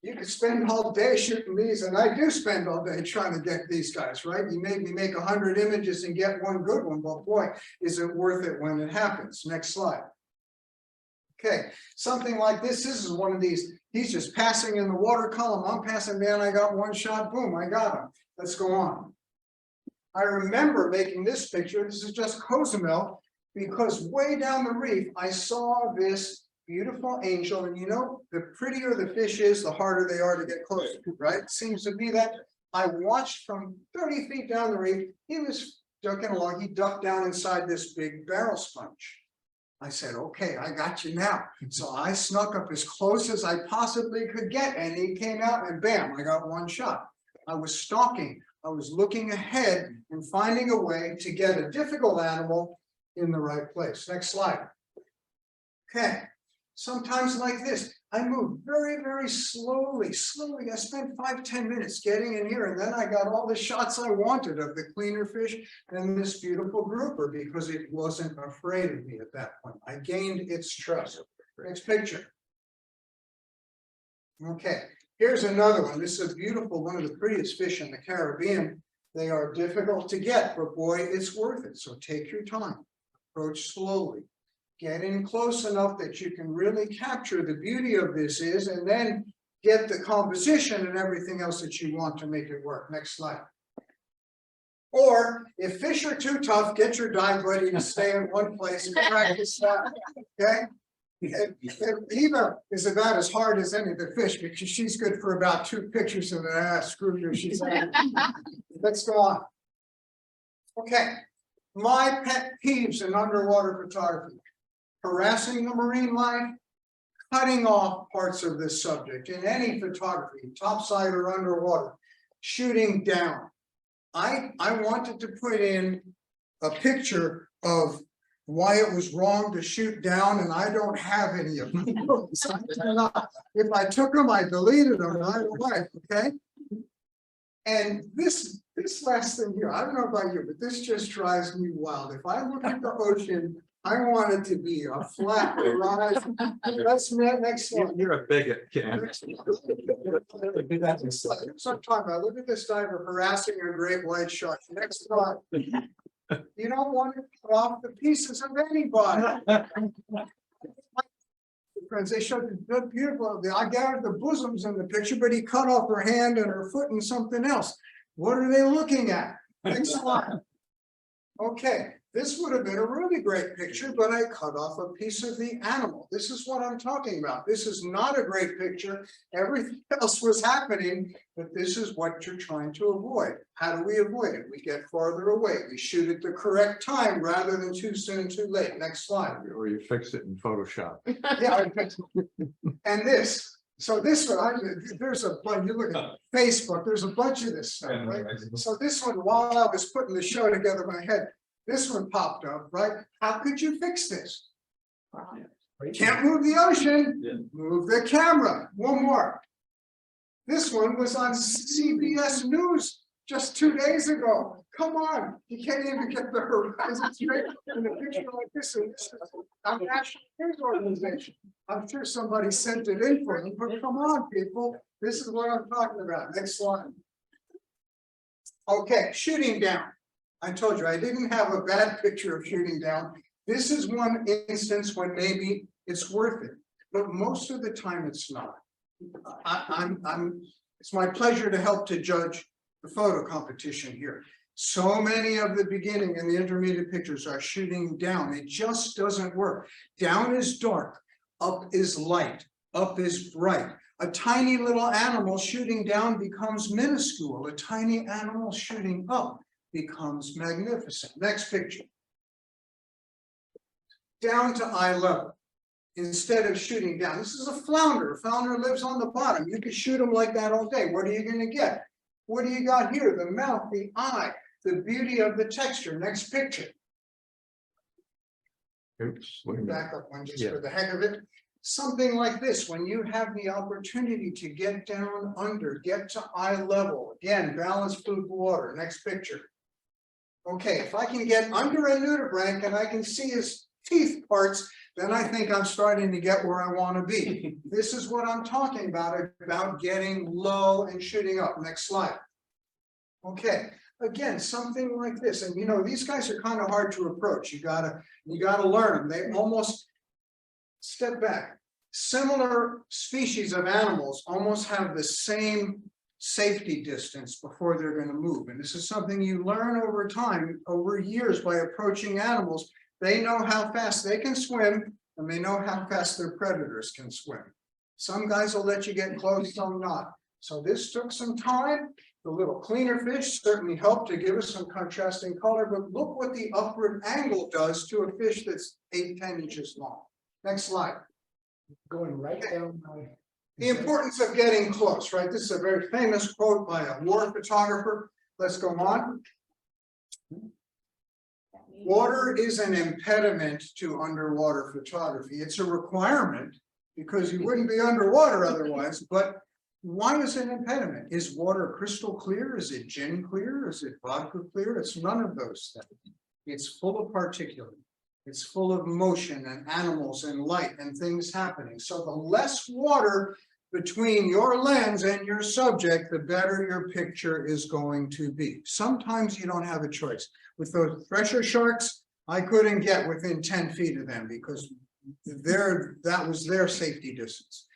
You could spend all day shooting these, and I do spend all day trying to get these guys, right? You maybe make 100 images and get one good one, but boy, is it worth it when it happens. Next slide. Okay, something like this. This is one of these. He's just passing in the water column. I'm passing down. I got one shot. Boom, I got him. Let's go on. I remember making this picture. This is just Cozumel, because way down the reef, I saw this beautiful angel, and the prettier the fish is, the harder they are to get close to, right? Seems to be that. I watched from 30 feet down the reef. He was ducking along. He ducked down inside this big barrel sponge. I said, okay, I got you now. So I snuck up as close as I possibly could get, and he came out, and bam, I got one shot. I was stalking. I was looking ahead and finding a way to get a difficult animal in the right place. Next slide. Okay, sometimes like this, I moved very, very slowly. I spent 5-10 minutes getting in here, and then I got all the shots I wanted of the cleaner fish and this beautiful grouper because it wasn't afraid of me at that point. I gained its trust. Next picture. Okay, here's another one. This is a beautiful, one of the prettiest fish in the Caribbean. They are difficult to get, but boy, it's worth it. So take your time, approach slowly, get in close enough that you can really capture the beauty of this is, and then get the composition and everything else that you want to make it work. Next slide. Or if fish are too tough, get your dive buddy to stay in one place and practice that, okay? Eva is about as hard as any of the fish because she's good for about 2 pictures and then screw you, she's out. Let's go on. Okay, my pet peeves in underwater photography: harassing the marine life, cutting off parts of this subject in any photography, topside or underwater, shooting down. I wanted to put in a picture of why it was wrong to shoot down, and I don't have any of them. If I took them, I deleted them right away, okay? And this last thing here, I don't know about you, but this just drives me wild. If I look at the ocean, I want it to be a flat horizon. That's next one. You're a bigot, Ken. That's what I'm talking about. Look at this diver harassing a great white shark. Next one. You don't want to cut off the pieces of anybody. Friends, they showed the beautiful. I gathered the bosoms in the picture, but he cut off her hand and her foot and something else. What are they looking at? Next slide. Okay, this would have been a really great picture, but I cut off a piece of the animal. This is what I'm talking about. This is not a great picture. Everything else was happening, but this is what you're trying to avoid. How do we avoid it? We get farther away. We shoot at the correct time rather than too soon, too late. Next slide. Or you fix it in Photoshop. Yeah, and this. So this one, there's a bunch, you look at Facebook, there's a bunch of this stuff, right? So this one, while I was putting the show together in my head, this one popped up, right? How could you fix this? You can't move the ocean, move the camera. One more. This one was on CBS News just 2 days ago. Come on, you can't even get the horizon straight in a picture like this. And this is a national news organization. I'm sure somebody sent it in for me, but come on, people. This is what I'm talking about. Next slide. Okay, shooting down. I told you I didn't have a bad picture of shooting down. This is one instance when maybe it's worth it, but most of the time it's not. It's my pleasure to help to judge the photo competition here. So many of the beginning and the intermediate pictures are shooting down. It just doesn't work. Down is dark, up is light, up is bright. A tiny little animal shooting down becomes minuscule. A tiny animal shooting up becomes magnificent. Next picture. Down to eye level. Instead of shooting down, this is a flounder. A flounder lives on the bottom. You can shoot them like that all day. What are you going to get? What do you got here? The mouth, the eye, the beauty of the texture. Next picture. Oops. Wait a minute. Back up one just for the heck of it. Something like this, when you have the opportunity to get down under, get to eye level. Again, balanced food, water. Next picture. Okay, if I can get under a nudibranch and I can see his teeth parts, then I think I'm starting to get where I want to be. This is what I'm talking about getting low and shooting up. Next slide. Okay, again, something like this. And you know, these guys are kind of hard to approach. You gotta learn them. They almost step back. Similar species of animals almost have the same safety distance before they're going to move. And this is something you learn over time, over years, by approaching animals. They know how fast they can swim, and they know how fast their predators can swim. Some guys will let you get close, some not. So this took some time. The little cleaner fish certainly helped to give us some contrasting color, but look what the upward angle does to a fish that's 8-10 inches long. Next slide. Going right down my The importance of getting close, right? This is a very famous quote by a war photographer. Let's go on. Water is an impediment to underwater photography. It's a requirement because you wouldn't be underwater otherwise, but why is it an impediment? Is water crystal clear? Is it gin clear? Is it vodka clear? It's none of those things. It's full of particulate. It's full of motion and animals and light and things happening. So the less water between your lens and your subject, the better your picture is going to be. Sometimes you don't have a choice. With those thresher sharks, I couldn't get within 10 feet of them because that was their safety distance.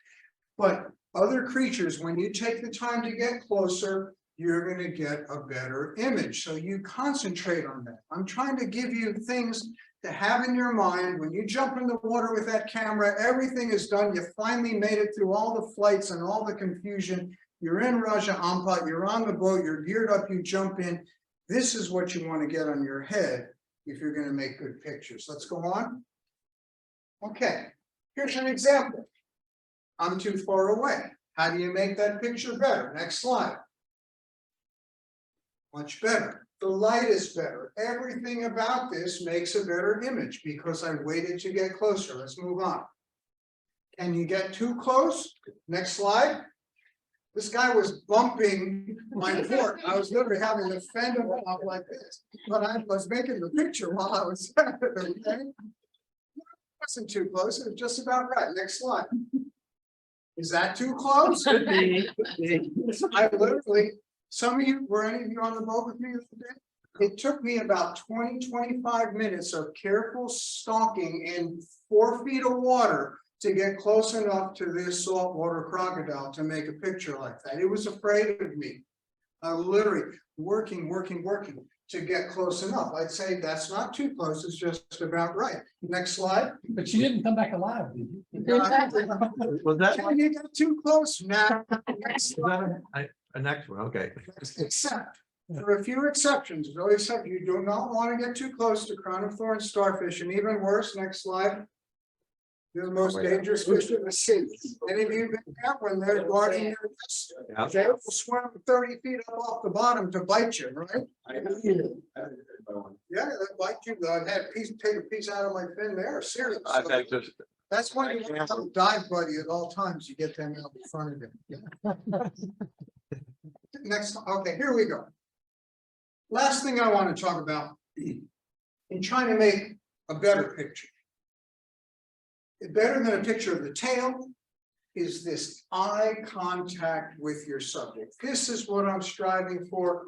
But other creatures, when you take the time to get closer, you're going to get a better image. So you concentrate on that. I'm trying to give you things to have in your mind. When you jump in the water with that camera, everything is done. You finally made it through all the flights and all the confusion. You're in Raja Ampat, you're on the boat, you're geared up, you jump in. This is what you want to get on your head if you're going to make good pictures. Let's go on. Okay, here's an example. I'm too far away. How do you make that picture better? Next slide. Much better. The light is better. Everything about this makes a better image because I waited to get closer. Let's move on. Can you get too close? Next slide. This guy was bumping my fork. I was literally having to fend him off like this, but I was making the picture while I was at it. Okay? Wasn't too close. It was just about right. Next slide. Is that too close? I literally. Some of you, were any of you on the boat with me today? It took me about 20-25 minutes of careful stalking in 4 feet of water to get close enough to this saltwater crocodile to make a picture like that. It was afraid of me. I literally working to get close enough. I'd say that's not too close, it's just about right. Next slide. But you didn't come back alive, did you? Was that Can you get too close? Nah. Next is slide. that a next one? Okay. Except for a few exceptions, really, except you do not want to get too close to crown of thorns starfish, and even worse. Next slide. They're the most dangerous fish in the sea. Any of you been there when they're guarding their nest? Yeah. They will swim 30 feet up off the bottom to bite you, right? Yeah, they bite you. I had take a piece out of my fin there. Serious. That's why you have a dive buddy at all times. You get them out in front of them. Next, okay, here we go. Last thing I want to talk about in trying to make a better picture. Better than a picture of the tail is this eye contact with your subject. This is what I'm striving for.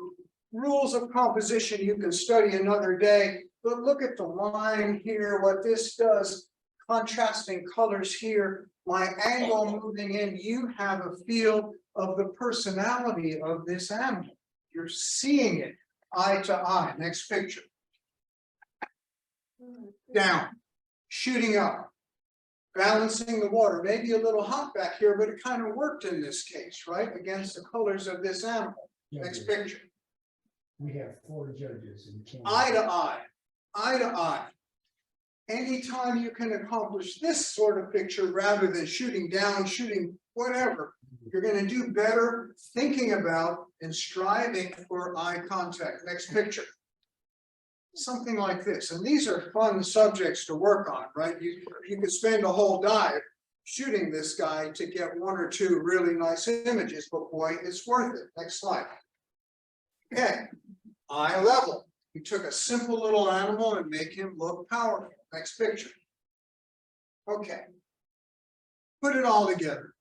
Rules of composition you can study another day, but look at the line here, what this does, contrasting colors here, my angle moving in, you have a feel of the personality of this animal. You're seeing it eye to eye. Next picture. Down, shooting up. Balancing the water, maybe a little hot back here, but it kind of worked in this case, right? Against the colors of this animal. Next picture. We have 4 judges and can't. Eye to eye, eye to eye. Anytime you can accomplish this sort of picture rather than shooting down, shooting whatever, you're going to do better thinking about and striving for eye contact. Next picture. Something like this, and these are fun subjects to work on, right? You could spend a whole dive shooting this guy to get 1 or 2 really nice images, but boy, it's worth it. Next slide. Okay, eye level. You took a simple little animal and make him look powerful. Next picture. Okay, put it all together.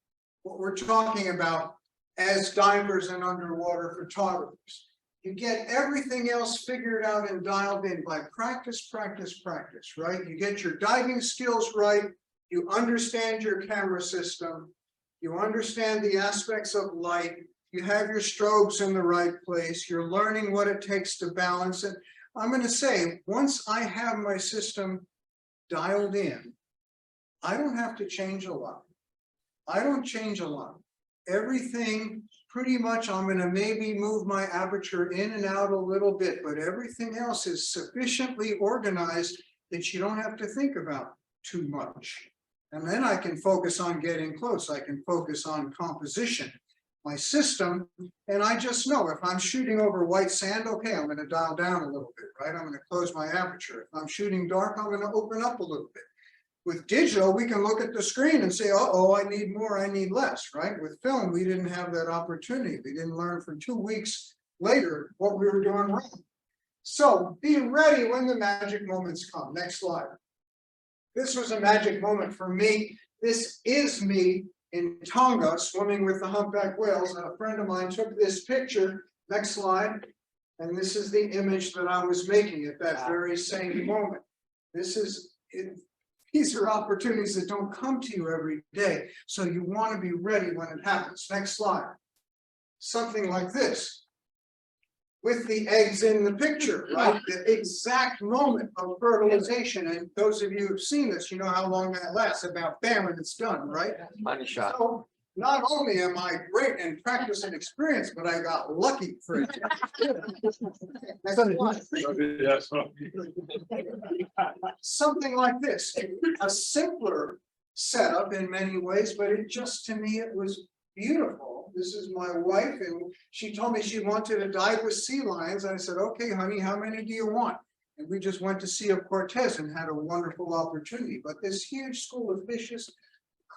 What we're talking about as divers and underwater photographers. You get everything else figured out and dialed in by practice, right? You get your diving skills right. You understand your camera system. You understand the aspects of light. You have your strobes in the right place. You're learning what it takes to balance it. I'm going to say, once I have my system dialed in, I don't have to change a lot. I don't change a lot. Everything pretty much, I'm going to maybe move my aperture in and out a little bit, but everything else is sufficiently organized that you don't have to think about too much. And then I can focus on getting close. I can focus on composition, my system. And I just know if I'm shooting over white sand, okay, I'm going to dial down a little bit, right? I'm going to close my aperture. If I'm shooting dark, I'm going to open up a little bit. With digital, we can look at the screen and say, uh-oh, I need more, I need less, right? With film, we didn't have that opportunity. We didn't learn for 2 weeks later what we were doing wrong. So be ready when the magic moments come. Next slide. This was a magic moment for me. This is me in Tonga swimming with the humpback whales. And a friend of mine took this picture. Next slide. And this is the image that I was making at that very same moment. This is it. These are opportunities that don't come to you every day. So you want to be ready when it happens. Next slide. Something like this. With the eggs in the picture, right? The exact moment of fertilization. And those of you who've seen this, you know how long that lasts. About bam, and it's done, right? Money shot. So not only am I great in practice and experience, but I got lucky for it. Something like this, a simpler setup in many ways, but it just, to me, it was beautiful. This is my wife, and she told me she wanted to dive with sea lions. I said, okay, honey, how many do you want? And we just went to Sea of Cortez and had a wonderful opportunity. But this huge school of fishes,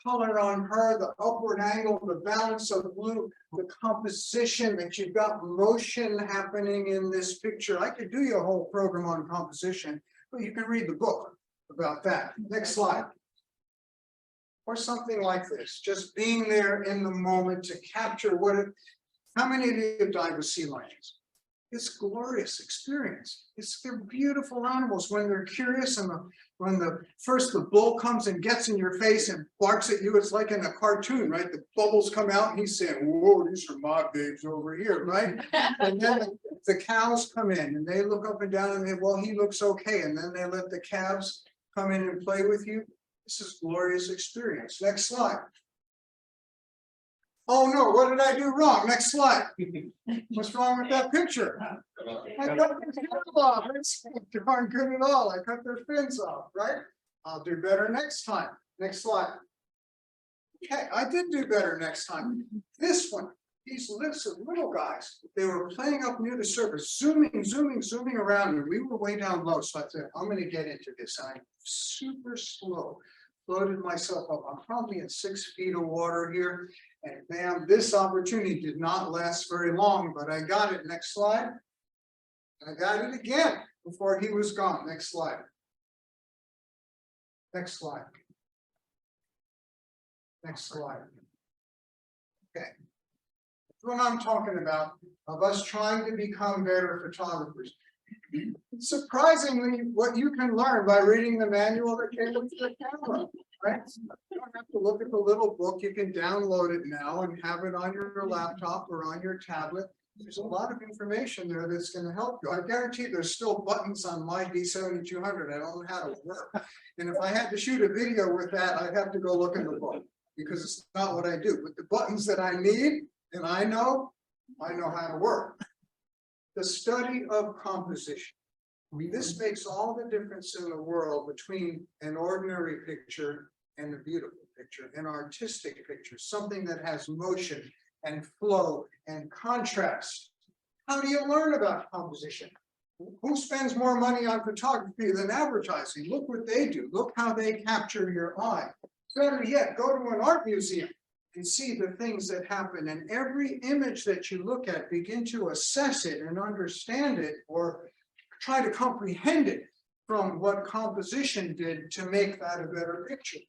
color on her, the upward angle, the balance of blue, the composition that you've got motion happening in this picture. I could do you a whole program on composition, but you can read the book about that. Next slide. Or something like this, just being there in the moment to capture what it, how many of you have dived with sea lions? It's a glorious experience. They're beautiful animals when they're curious, and when the bull comes and gets in your face and barks at you, it's like in a cartoon, right? The bubbles come out and he's saying, whoa, these are my babes over here, right? And then the cows come in and they look up and down and they, well, he looks okay. And then they let the calves come in and play with you. This is a glorious experience. Next slide. Oh no, what did I do wrong? Next slide. What's wrong with that picture? I cut their fins off. It's darn good at all. I cut their fins off, right? I'll do better next time. Next slide. Okay, I did do better next time. This one, these little guys, they were playing up near the surface, zooming around, and we were way down low. So I said, I'm going to get into this. I'm super slow. Floated myself up. I'm probably in 6 feet of water here. And bam, this opportunity did not last very long, but I got it. Next slide. I got it again before he was gone. Next slide. Next slide. Next slide. Okay. That's what I'm talking about, of us trying to become better photographers. Surprisingly, what you can learn by reading the manual that came with the camera, right? You don't have to look at the little book. You can download it now and have it on your laptop or on your tablet. There's a lot of information there that's going to help you. I guarantee there's still buttons on my D7200. I don't know how to work. And if I had to shoot a video with that, I'd have to go look in the book because it's not what I do. But the buttons that I need and I know how to work. The study of composition. This makes all the difference in the world between an ordinary picture and a beautiful picture, an artistic picture, something that has motion and flow and contrast. How do you learn about composition? Who spends more money on photography than advertising? Look what they do. Look how they capture your eye. Better yet, go to an art museum and see the things that happen. And every image that you look at, begin to assess it and understand it, or try to comprehend it from what composition did to make that a better picture.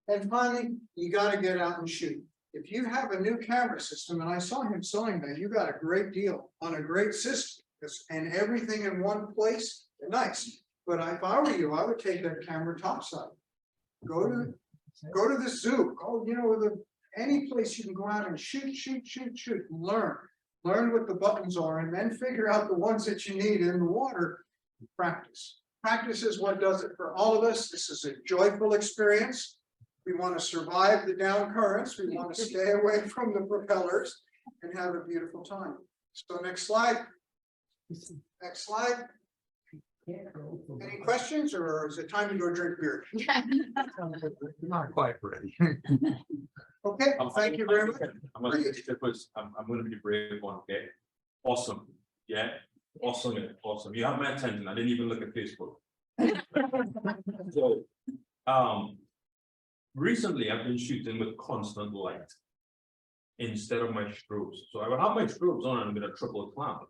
And finally, you got to get out and shoot. If you have a new camera system, and I saw him selling that, you got a great deal on a great system, and everything in one place, nice. But if I were you, I would take that camera topside. Go to the zoo. Go, any place you can go out and shoot, learn what the buttons are, and then figure out the ones that you need in the water. Practice. Practice is what does it for all of us. This is a joyful experience. We want to survive the down currents. We want to stay away from the propellers and have a beautiful time. So next slide. Next slide. Any questions, or is it time to go drink beer? Not quite ready. Okay, thank you very much. I'm gonna be the brave one, okay? Awesome, yeah, awesome, awesome. You have my attention. I didn't even look at Facebook. So, recently I've been shooting with constant light instead of my strobes. So I will have my strobes on and with a triple clamp.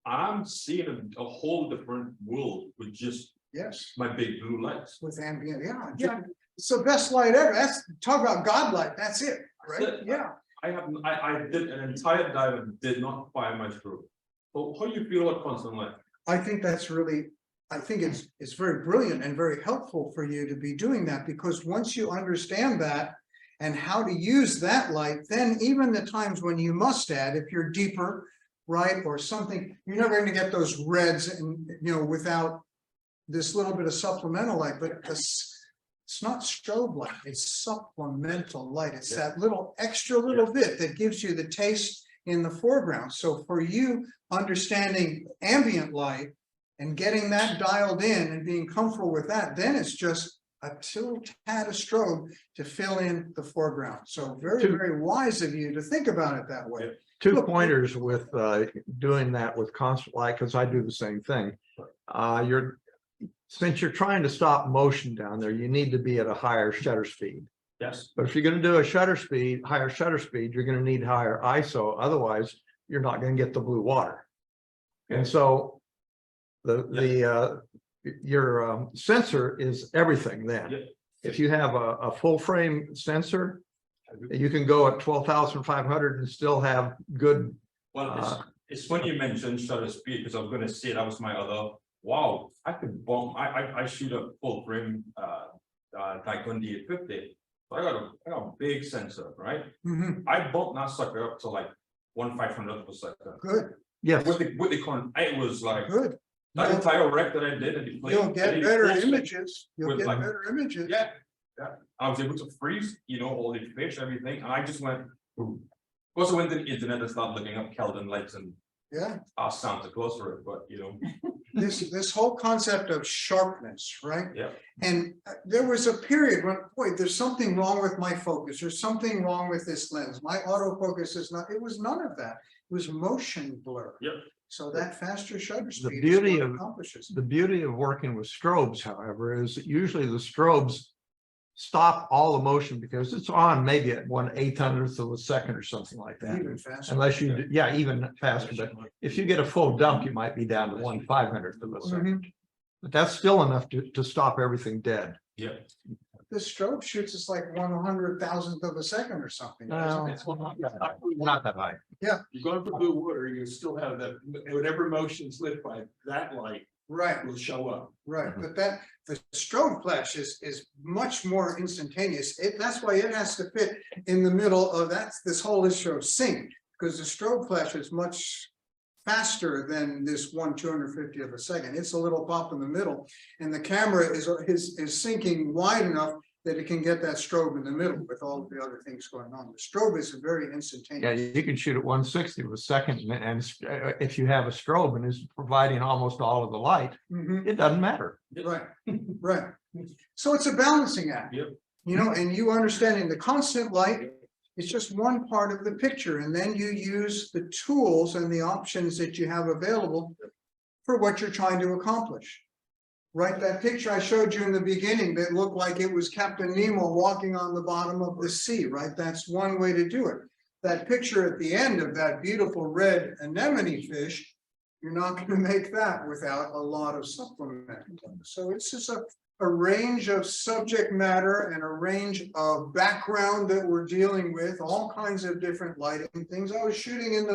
I'm seeing a whole different world with just Yes, my big blue lights. with ambient, yeah. It's the best light ever. That's, talk about godlight, that's it, right? That's it. Yeah. I did an entire dive and did not fire my strobe. So how do you feel about constant light? I think that's really, I think it's very brilliant and very helpful for you to be doing that, because once you understand that and how to use that light, then even the times when you must add, if you're deeper, right, or something, you're never going to get those reds and, without this little bit of supplemental light. But it's not strobe light, it's supplemental light. It's that little extra little bit that gives you the taste in the foreground. So for you, understanding ambient light and getting that dialed in and being comfortable with that, then it's just a tad of strobe to fill in the foreground. So very, very wise of you to think about it that way. 2 pointers with doing that with constant light, because I do the same thing. Since you're trying to stop motion down there, you need to be at a higher shutter speed. Yes. But if you're going to do a higher shutter speed, you're going to need higher ISO. Otherwise, you're not going to get the blue water. And so your sensor is everything then. Yeah. If you have a full frame sensor, you can go at 12,500 and still have good. Well, it's funny you mentioned shutter speed, because I was going to say that was my other. Wow, I could bump. I shoot a full frame Nikon D850. So I got a big sensor, right? I bumped that sucker up to like 1/500th of a second. Good. Yes. With the it was like Good. that entire wreck that I did in the plane. You'll get better images. You'll with get like- better images. Yeah, yeah. I was able to freeze, all the fish, everything, and I just went. Boom. Of course, I went to the internet and started looking up Kelvin lights and Yeah. asked Santa Claus for it, but This whole concept of sharpness, right? Yeah. And there was a period when, boy, there's something wrong with my focus. There's something wrong with this lens. My autofocus is not, it was none of that. It was motion blur. Yep. So that faster shutter speed. The is beauty what of accomplishes. the beauty of working with strobes, however, is that usually the strobes stop all the motion because it's on maybe at 1/800th of a second or something like that. Even faster. Unless you, even faster, but if you get a full dump, you might be down to 1/500th of a second. But that's still enough to stop everything dead. yeah. The strobe shoots us like 100,000th of a second or something. No, doesn't it? it's not that high. You're going for blue water, you still have that, whatever motion's lit by that light Right. will show up. Right, but the strobe flash is much more instantaneous. That's why it has to fit in the middle of this whole issue of sync, because the strobe flash is much faster than this 1/250th of a second. It's a little pop in the middle, and the camera is syncing wide enough that it can get that strobe in the middle with all of the other things going on. The strobe is very instantaneous. Yeah, you can shoot at 1/60th of a second, and if you have a strobe and is providing almost all of the light, it doesn't matter. Right, right. So it's a balancing act. Yep. And you understanding the constant light is just one part of the picture, and then you use the tools and the options that you have available for what you're trying to accomplish. Right, that picture I showed you in the beginning that looked like it was Captain Nemo walking on the bottom of the sea, right? That's one way to do it. That picture at the end of that beautiful red anemone fish, you're not going to make that without a lot of supplement. So it's just a range of subject matter and a range of background that we're dealing with, all kinds of different lighting things. I was shooting in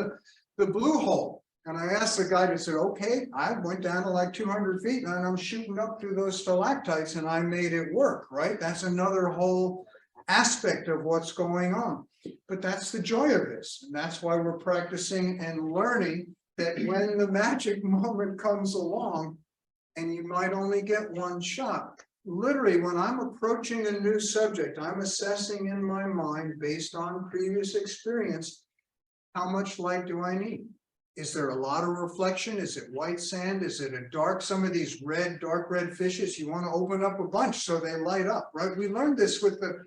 the blue hole. And I asked the guy to say, okay, I went down to like 200 feet and I'm shooting up through those stalactites and I made it work, right? That's another whole aspect of what's going on. But that's the joy of this. And that's why we're practicing and learning that when the magic moment comes along, and you might only get one shot. Literally, when I'm approaching a new subject, I'm assessing in my mind based on previous experience, how much light do I need? Is there a lot of reflection? Is it white sand? Is it a dark, some of these red, dark red fishes, you want to open up a bunch so they light up, right? We learned this with the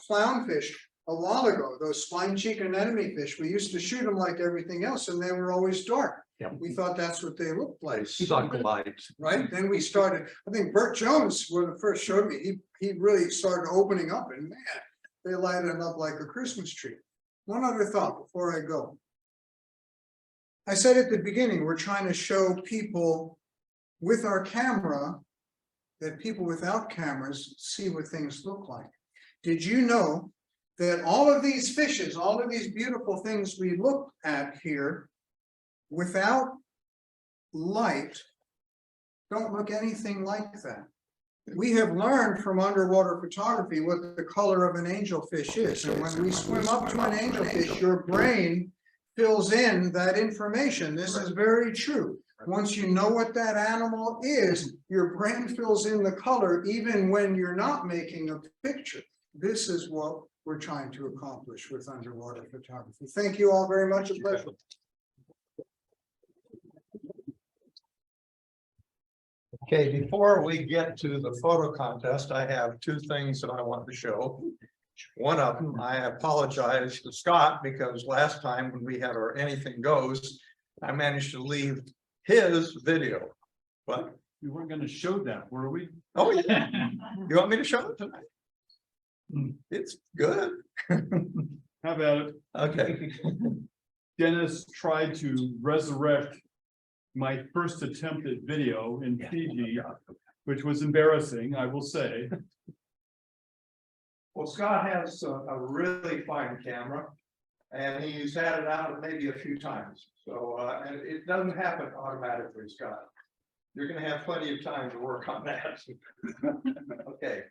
clownfish a while ago, those spine cheek anemone fish. We used to shoot them like everything else and they were always dark. Yep. We thought that's what they looked like. Suck light. Right, then we started, I think Bert Jones was the first showed me, he really started opening up and man, they lighted up like a Christmas tree. One other thought before I go. I said at the beginning, we're trying to show people with our camera that people without cameras see what things look like. Did you know that all of these fishes, all of these beautiful things we looked at here, without light, don't look anything like that? We have learned from underwater photography what the color of an angelfish is. And when we swim up to an angelfish, your brain fills in that information. This is very true. Once you know what that animal is, your brain fills in the color even when you're not making a picture. This is what we're trying to accomplish with underwater photography. Thank you all very much. A pleasure. Okay, before we get to the photo contest, I have two things that I want to show. One of them, I apologize to Scott because last time when we had our anything goes, I managed to leave his video. But We weren't gonna show that, were we? oh yeah, you want me to show it tonight? It's good. How about it? Okay. Dennis tried to resurrect my first attempt at video in Fiji, which was embarrassing, I will say. Well, Scott has a really fine camera and he's had it out maybe a few times. So and it doesn't happen automatically, Scott. You're going to have plenty of time to work on that. Okay.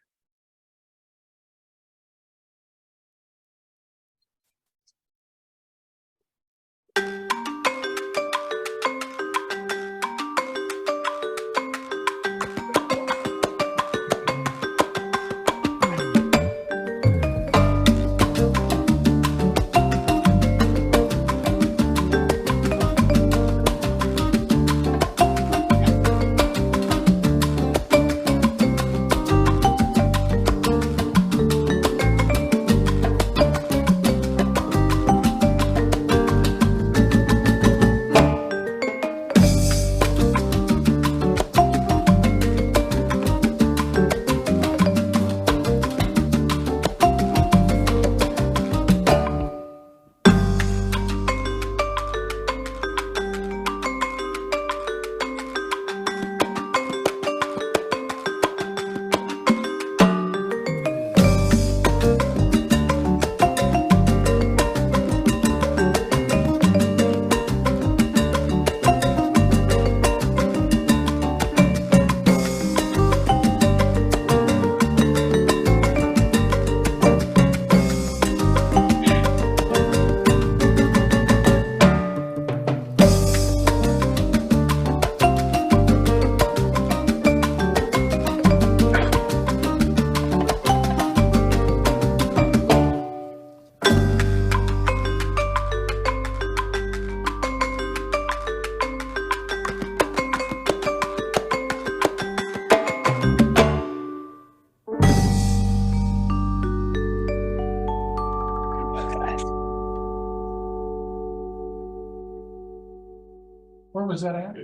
Where was that at?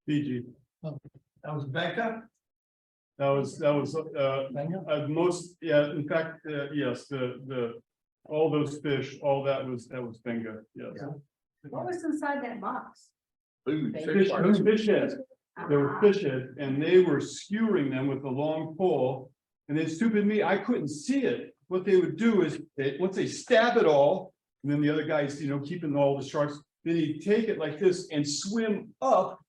Fiji. That was Becca. That was most, yeah, in fact, yes, all those fish, all that was Benga, yes. What was inside that box? Fish heads. There were fish heads and they were skewering them with a long pole. And then stupid me, I couldn't see it. What they would do is once they stab it all, and then the other guys, keeping all the sharks, then he'd take it like this and swim up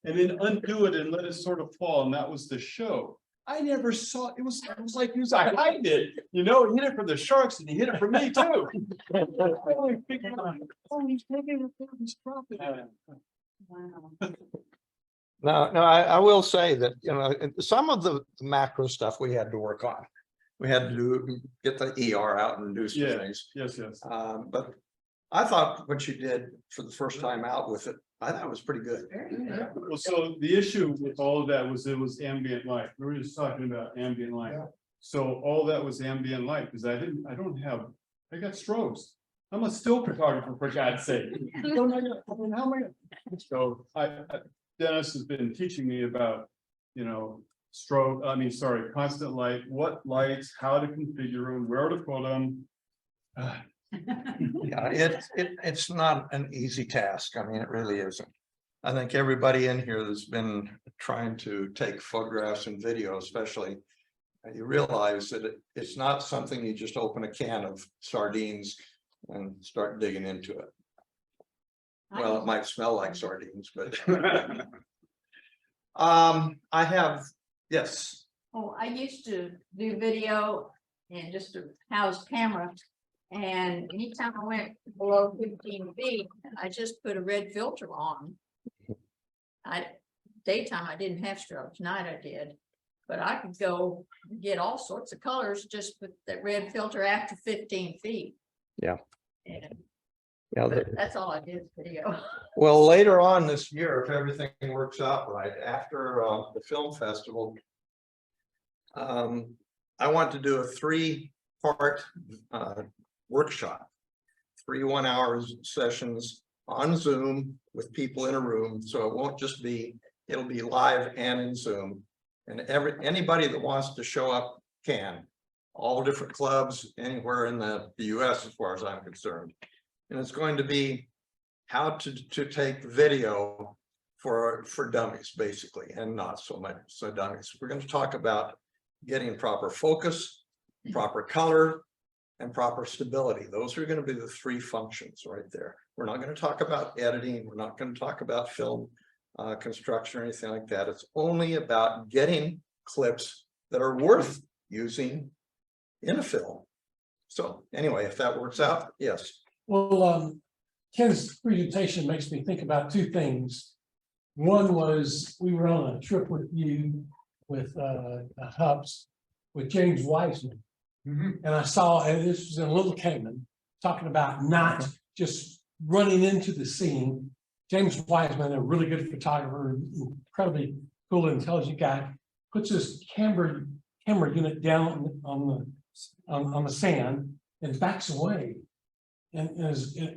and then undo it and let it sort of fall. And that was the show. I never saw it was like he was hiding it, he hit it from the sharks and he hit it from me too. He's taking it from his property. Wow. No, I will say that, some of the macro stuff we had to work on. We had to get the ER out and do some things. Yes. But I thought what you did for the first time out with it, I thought it was pretty good. Well, so the issue with all of that was it was ambient light. We were just talking about ambient light. So all that was ambient light because I got strobes. I'm a still photographer for God's sake. So Dennis has been teaching me about, constant light, what lights, how to configure them, where to put them. Yeah, it's not an easy task. I mean, it really isn't. I think everybody in here that's been trying to take photographs and video, especially, you realize that it's not something you just open a can of sardines and start digging into it. Well, it might smell like sardines, but I have, yes. Oh, I used to do video and just a house camera. And anytime I went below 15 feet, I just put a red filter on. Daytime, I didn't have strobes, night I did. But I could go get all sorts of colors just with that red filter after 15 feet. Yeah. And Yeah. that's all I did video. Well, later on this year, if everything works out right, after the film festival, I want to do a 3-part workshop, 3 1-hour sessions on Zoom with people in a room. So it won't just be, it'll be live and in Zoom. And anybody that wants to show up can, all different clubs anywhere in the US as far as I'm concerned. And it's going to be how to take video for dummies, basically, and not so much so dummies. We're going to talk about getting proper focus, proper color, and proper stability. Those are going to be the 3 functions right there. We're not going to talk about editing. We're not going to talk about film construction or anything like that. It's only about getting clips that are worth using in a film. So anyway, if that works out, yes. Well, Ken's presentation makes me think about 2 things. One was we were on a trip with you with HUPS with James Wiseman. And I saw, and this was in Little Cayman, talking about not just running into the scene. James Wiseman, a really good photographer, incredibly cool and intelligent guy, puts his camera unit down on the sand and backs away. And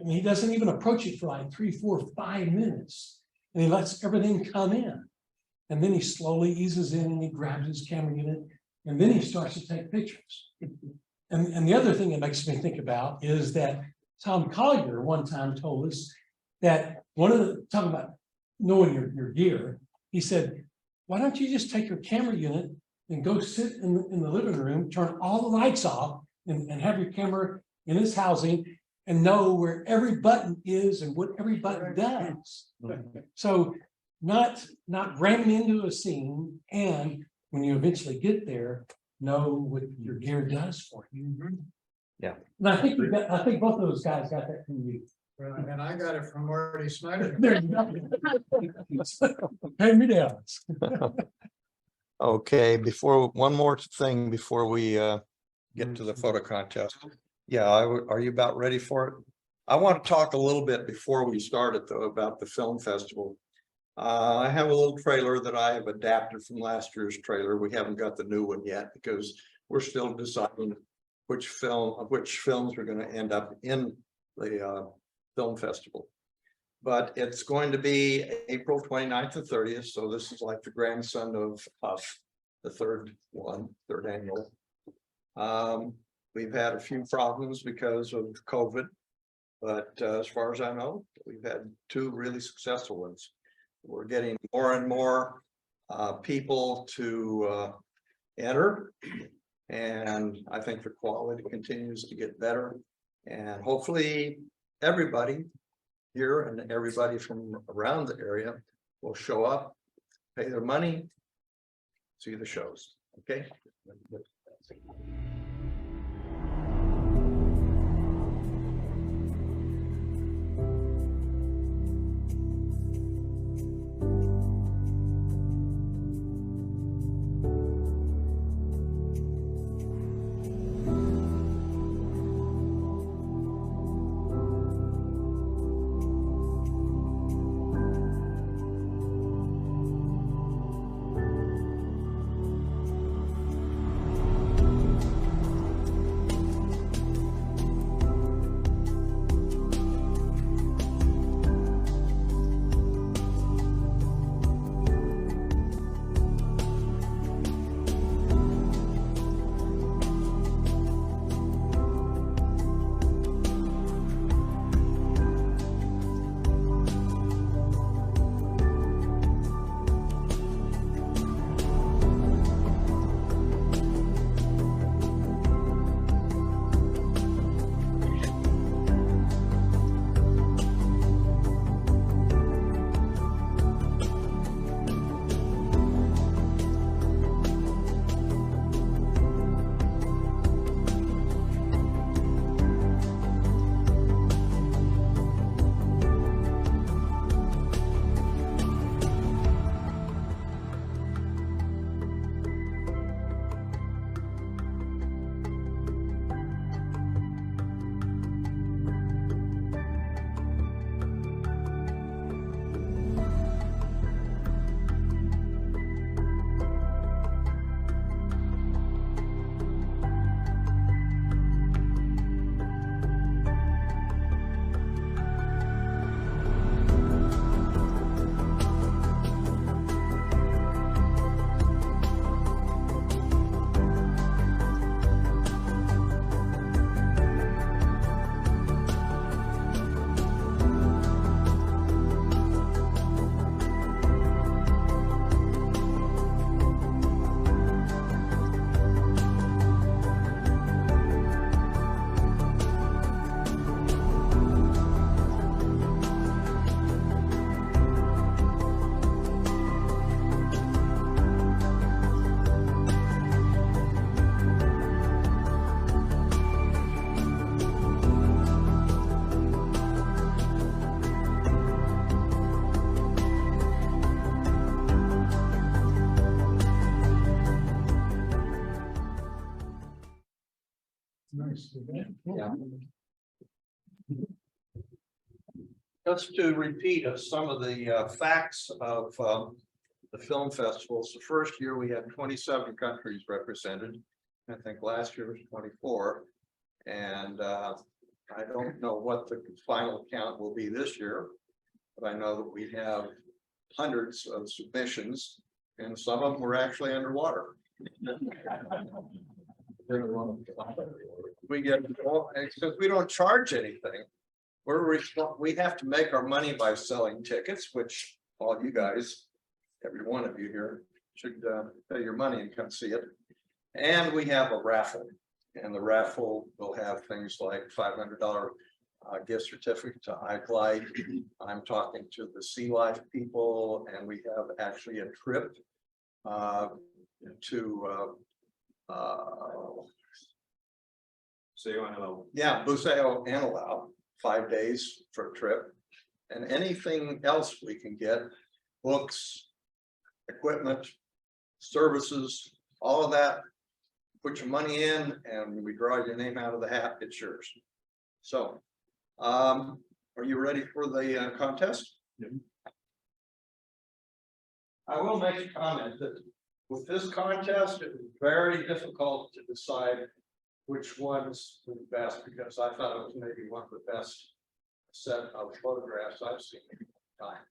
he doesn't even approach it for like 3, 4, 5 minutes. And he lets everything come in. And then he slowly eases in and he grabs his camera unit and then he starts to take pictures. And the other thing it makes me think about is that Tom Collier one time told us that talking about knowing your gear, he said, why don't you just take your camera unit and go sit in the living room, turn all the lights off and have your camera in its housing and know where every button is and what every button does. So not ramming into a scene, and when you eventually get there, know what your gear does for you. Yeah. And I think both of those guys got that from you. And I got it from Marty Snyder. There you go. Pay me down. Okay, one more thing before we get to the photo contest. Yeah, are you about ready for it? I want to talk a little bit before we start it though about the film festival. I have a little trailer that I have adapted from last year's trailer. We haven't got the new one yet because we're still deciding which films are going to end up in the film festival. But it's going to be April 29th to 30th. So this is like the grandson of the third annual. We've had a few problems because of COVID, but as far as I know, we've had 2 really successful ones. We're getting more and more people to enter, and I think the quality continues to get better. And hopefully everybody here and everybody from around the area will show up, pay their money, see the shows. Okay. Yeah. Just to repeat of some of the facts of the film festivals, the first year we had 27 countries represented. I think last year was 24. And I don't know what the final count will be this year, but I know that we have hundreds of submissions and some of them were actually underwater. We get, because we don't charge anything. We have to make our money by selling tickets, which all you guys, every one of you here should pay your money and come see it. And we have a raffle, and the raffle will have things like $500 gift certificate to iGlide. I'm talking to the Sea Life people, and we have actually a trip to Buceo Antelope, 5 days for a trip, and anything else we can get, books, equipment, services, all of that. Put your money in and we draw your name out of the hat, it's yours. So, are you ready for the contest? Yeah. I will make a comment that with this contest, it was very difficult to decide which ones were the best, because I thought it was maybe one of the best set of photographs I've seen in a long time.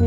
I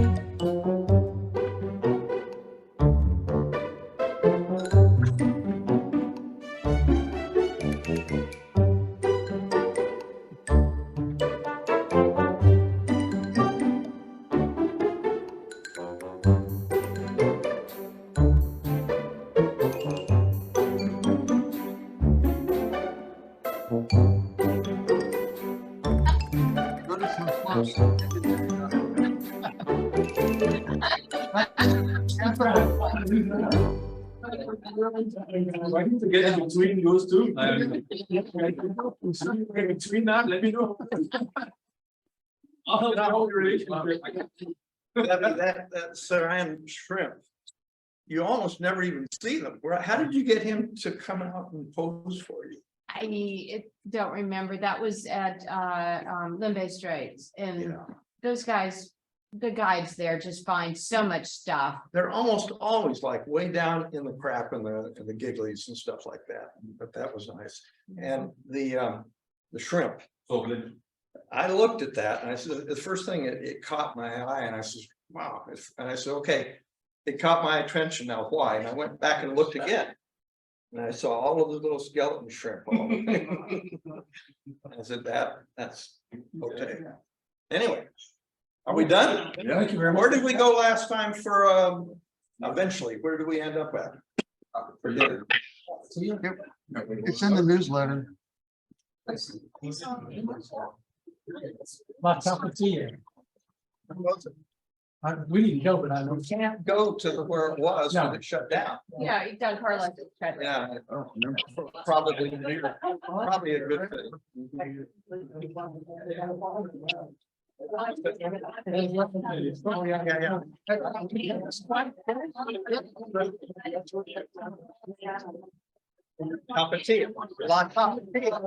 need to get in between those two. Between that, let me know. I'll know the relationship. That saran shrimp. You almost never even see them. How did you get him to come out and pose for you? Don't remember. That was at Limbe Straits, and Yeah. those guys, the guides there just find so much stuff. They're almost always like way down in the crap and the gigglies and stuff like that, but that was nice. And the shrimp. I looked at that and I said, the first thing it caught my eye and I said, wow. And I said, okay, it caught my attention, now why? And I went back and looked again. And I saw all of the little skeleton shrimp. I said, that's okay. Anyway, are we done? Yeah, thank you very much. Where did we go last time for eventually? Where did we end up at? For dinner. It's in the newsletter. My cup of tea. We need to go, but I don't. Can't go to where it was when it shut down. Yeah, Doug Carlos. Yeah, probably a good thing. Cup of tea, lot cup of tea. I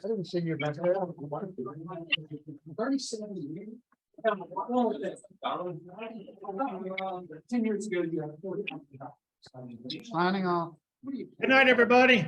didn't see you back there. 37 years. 10 years ago, you had 40. Signing off. Good night, everybody.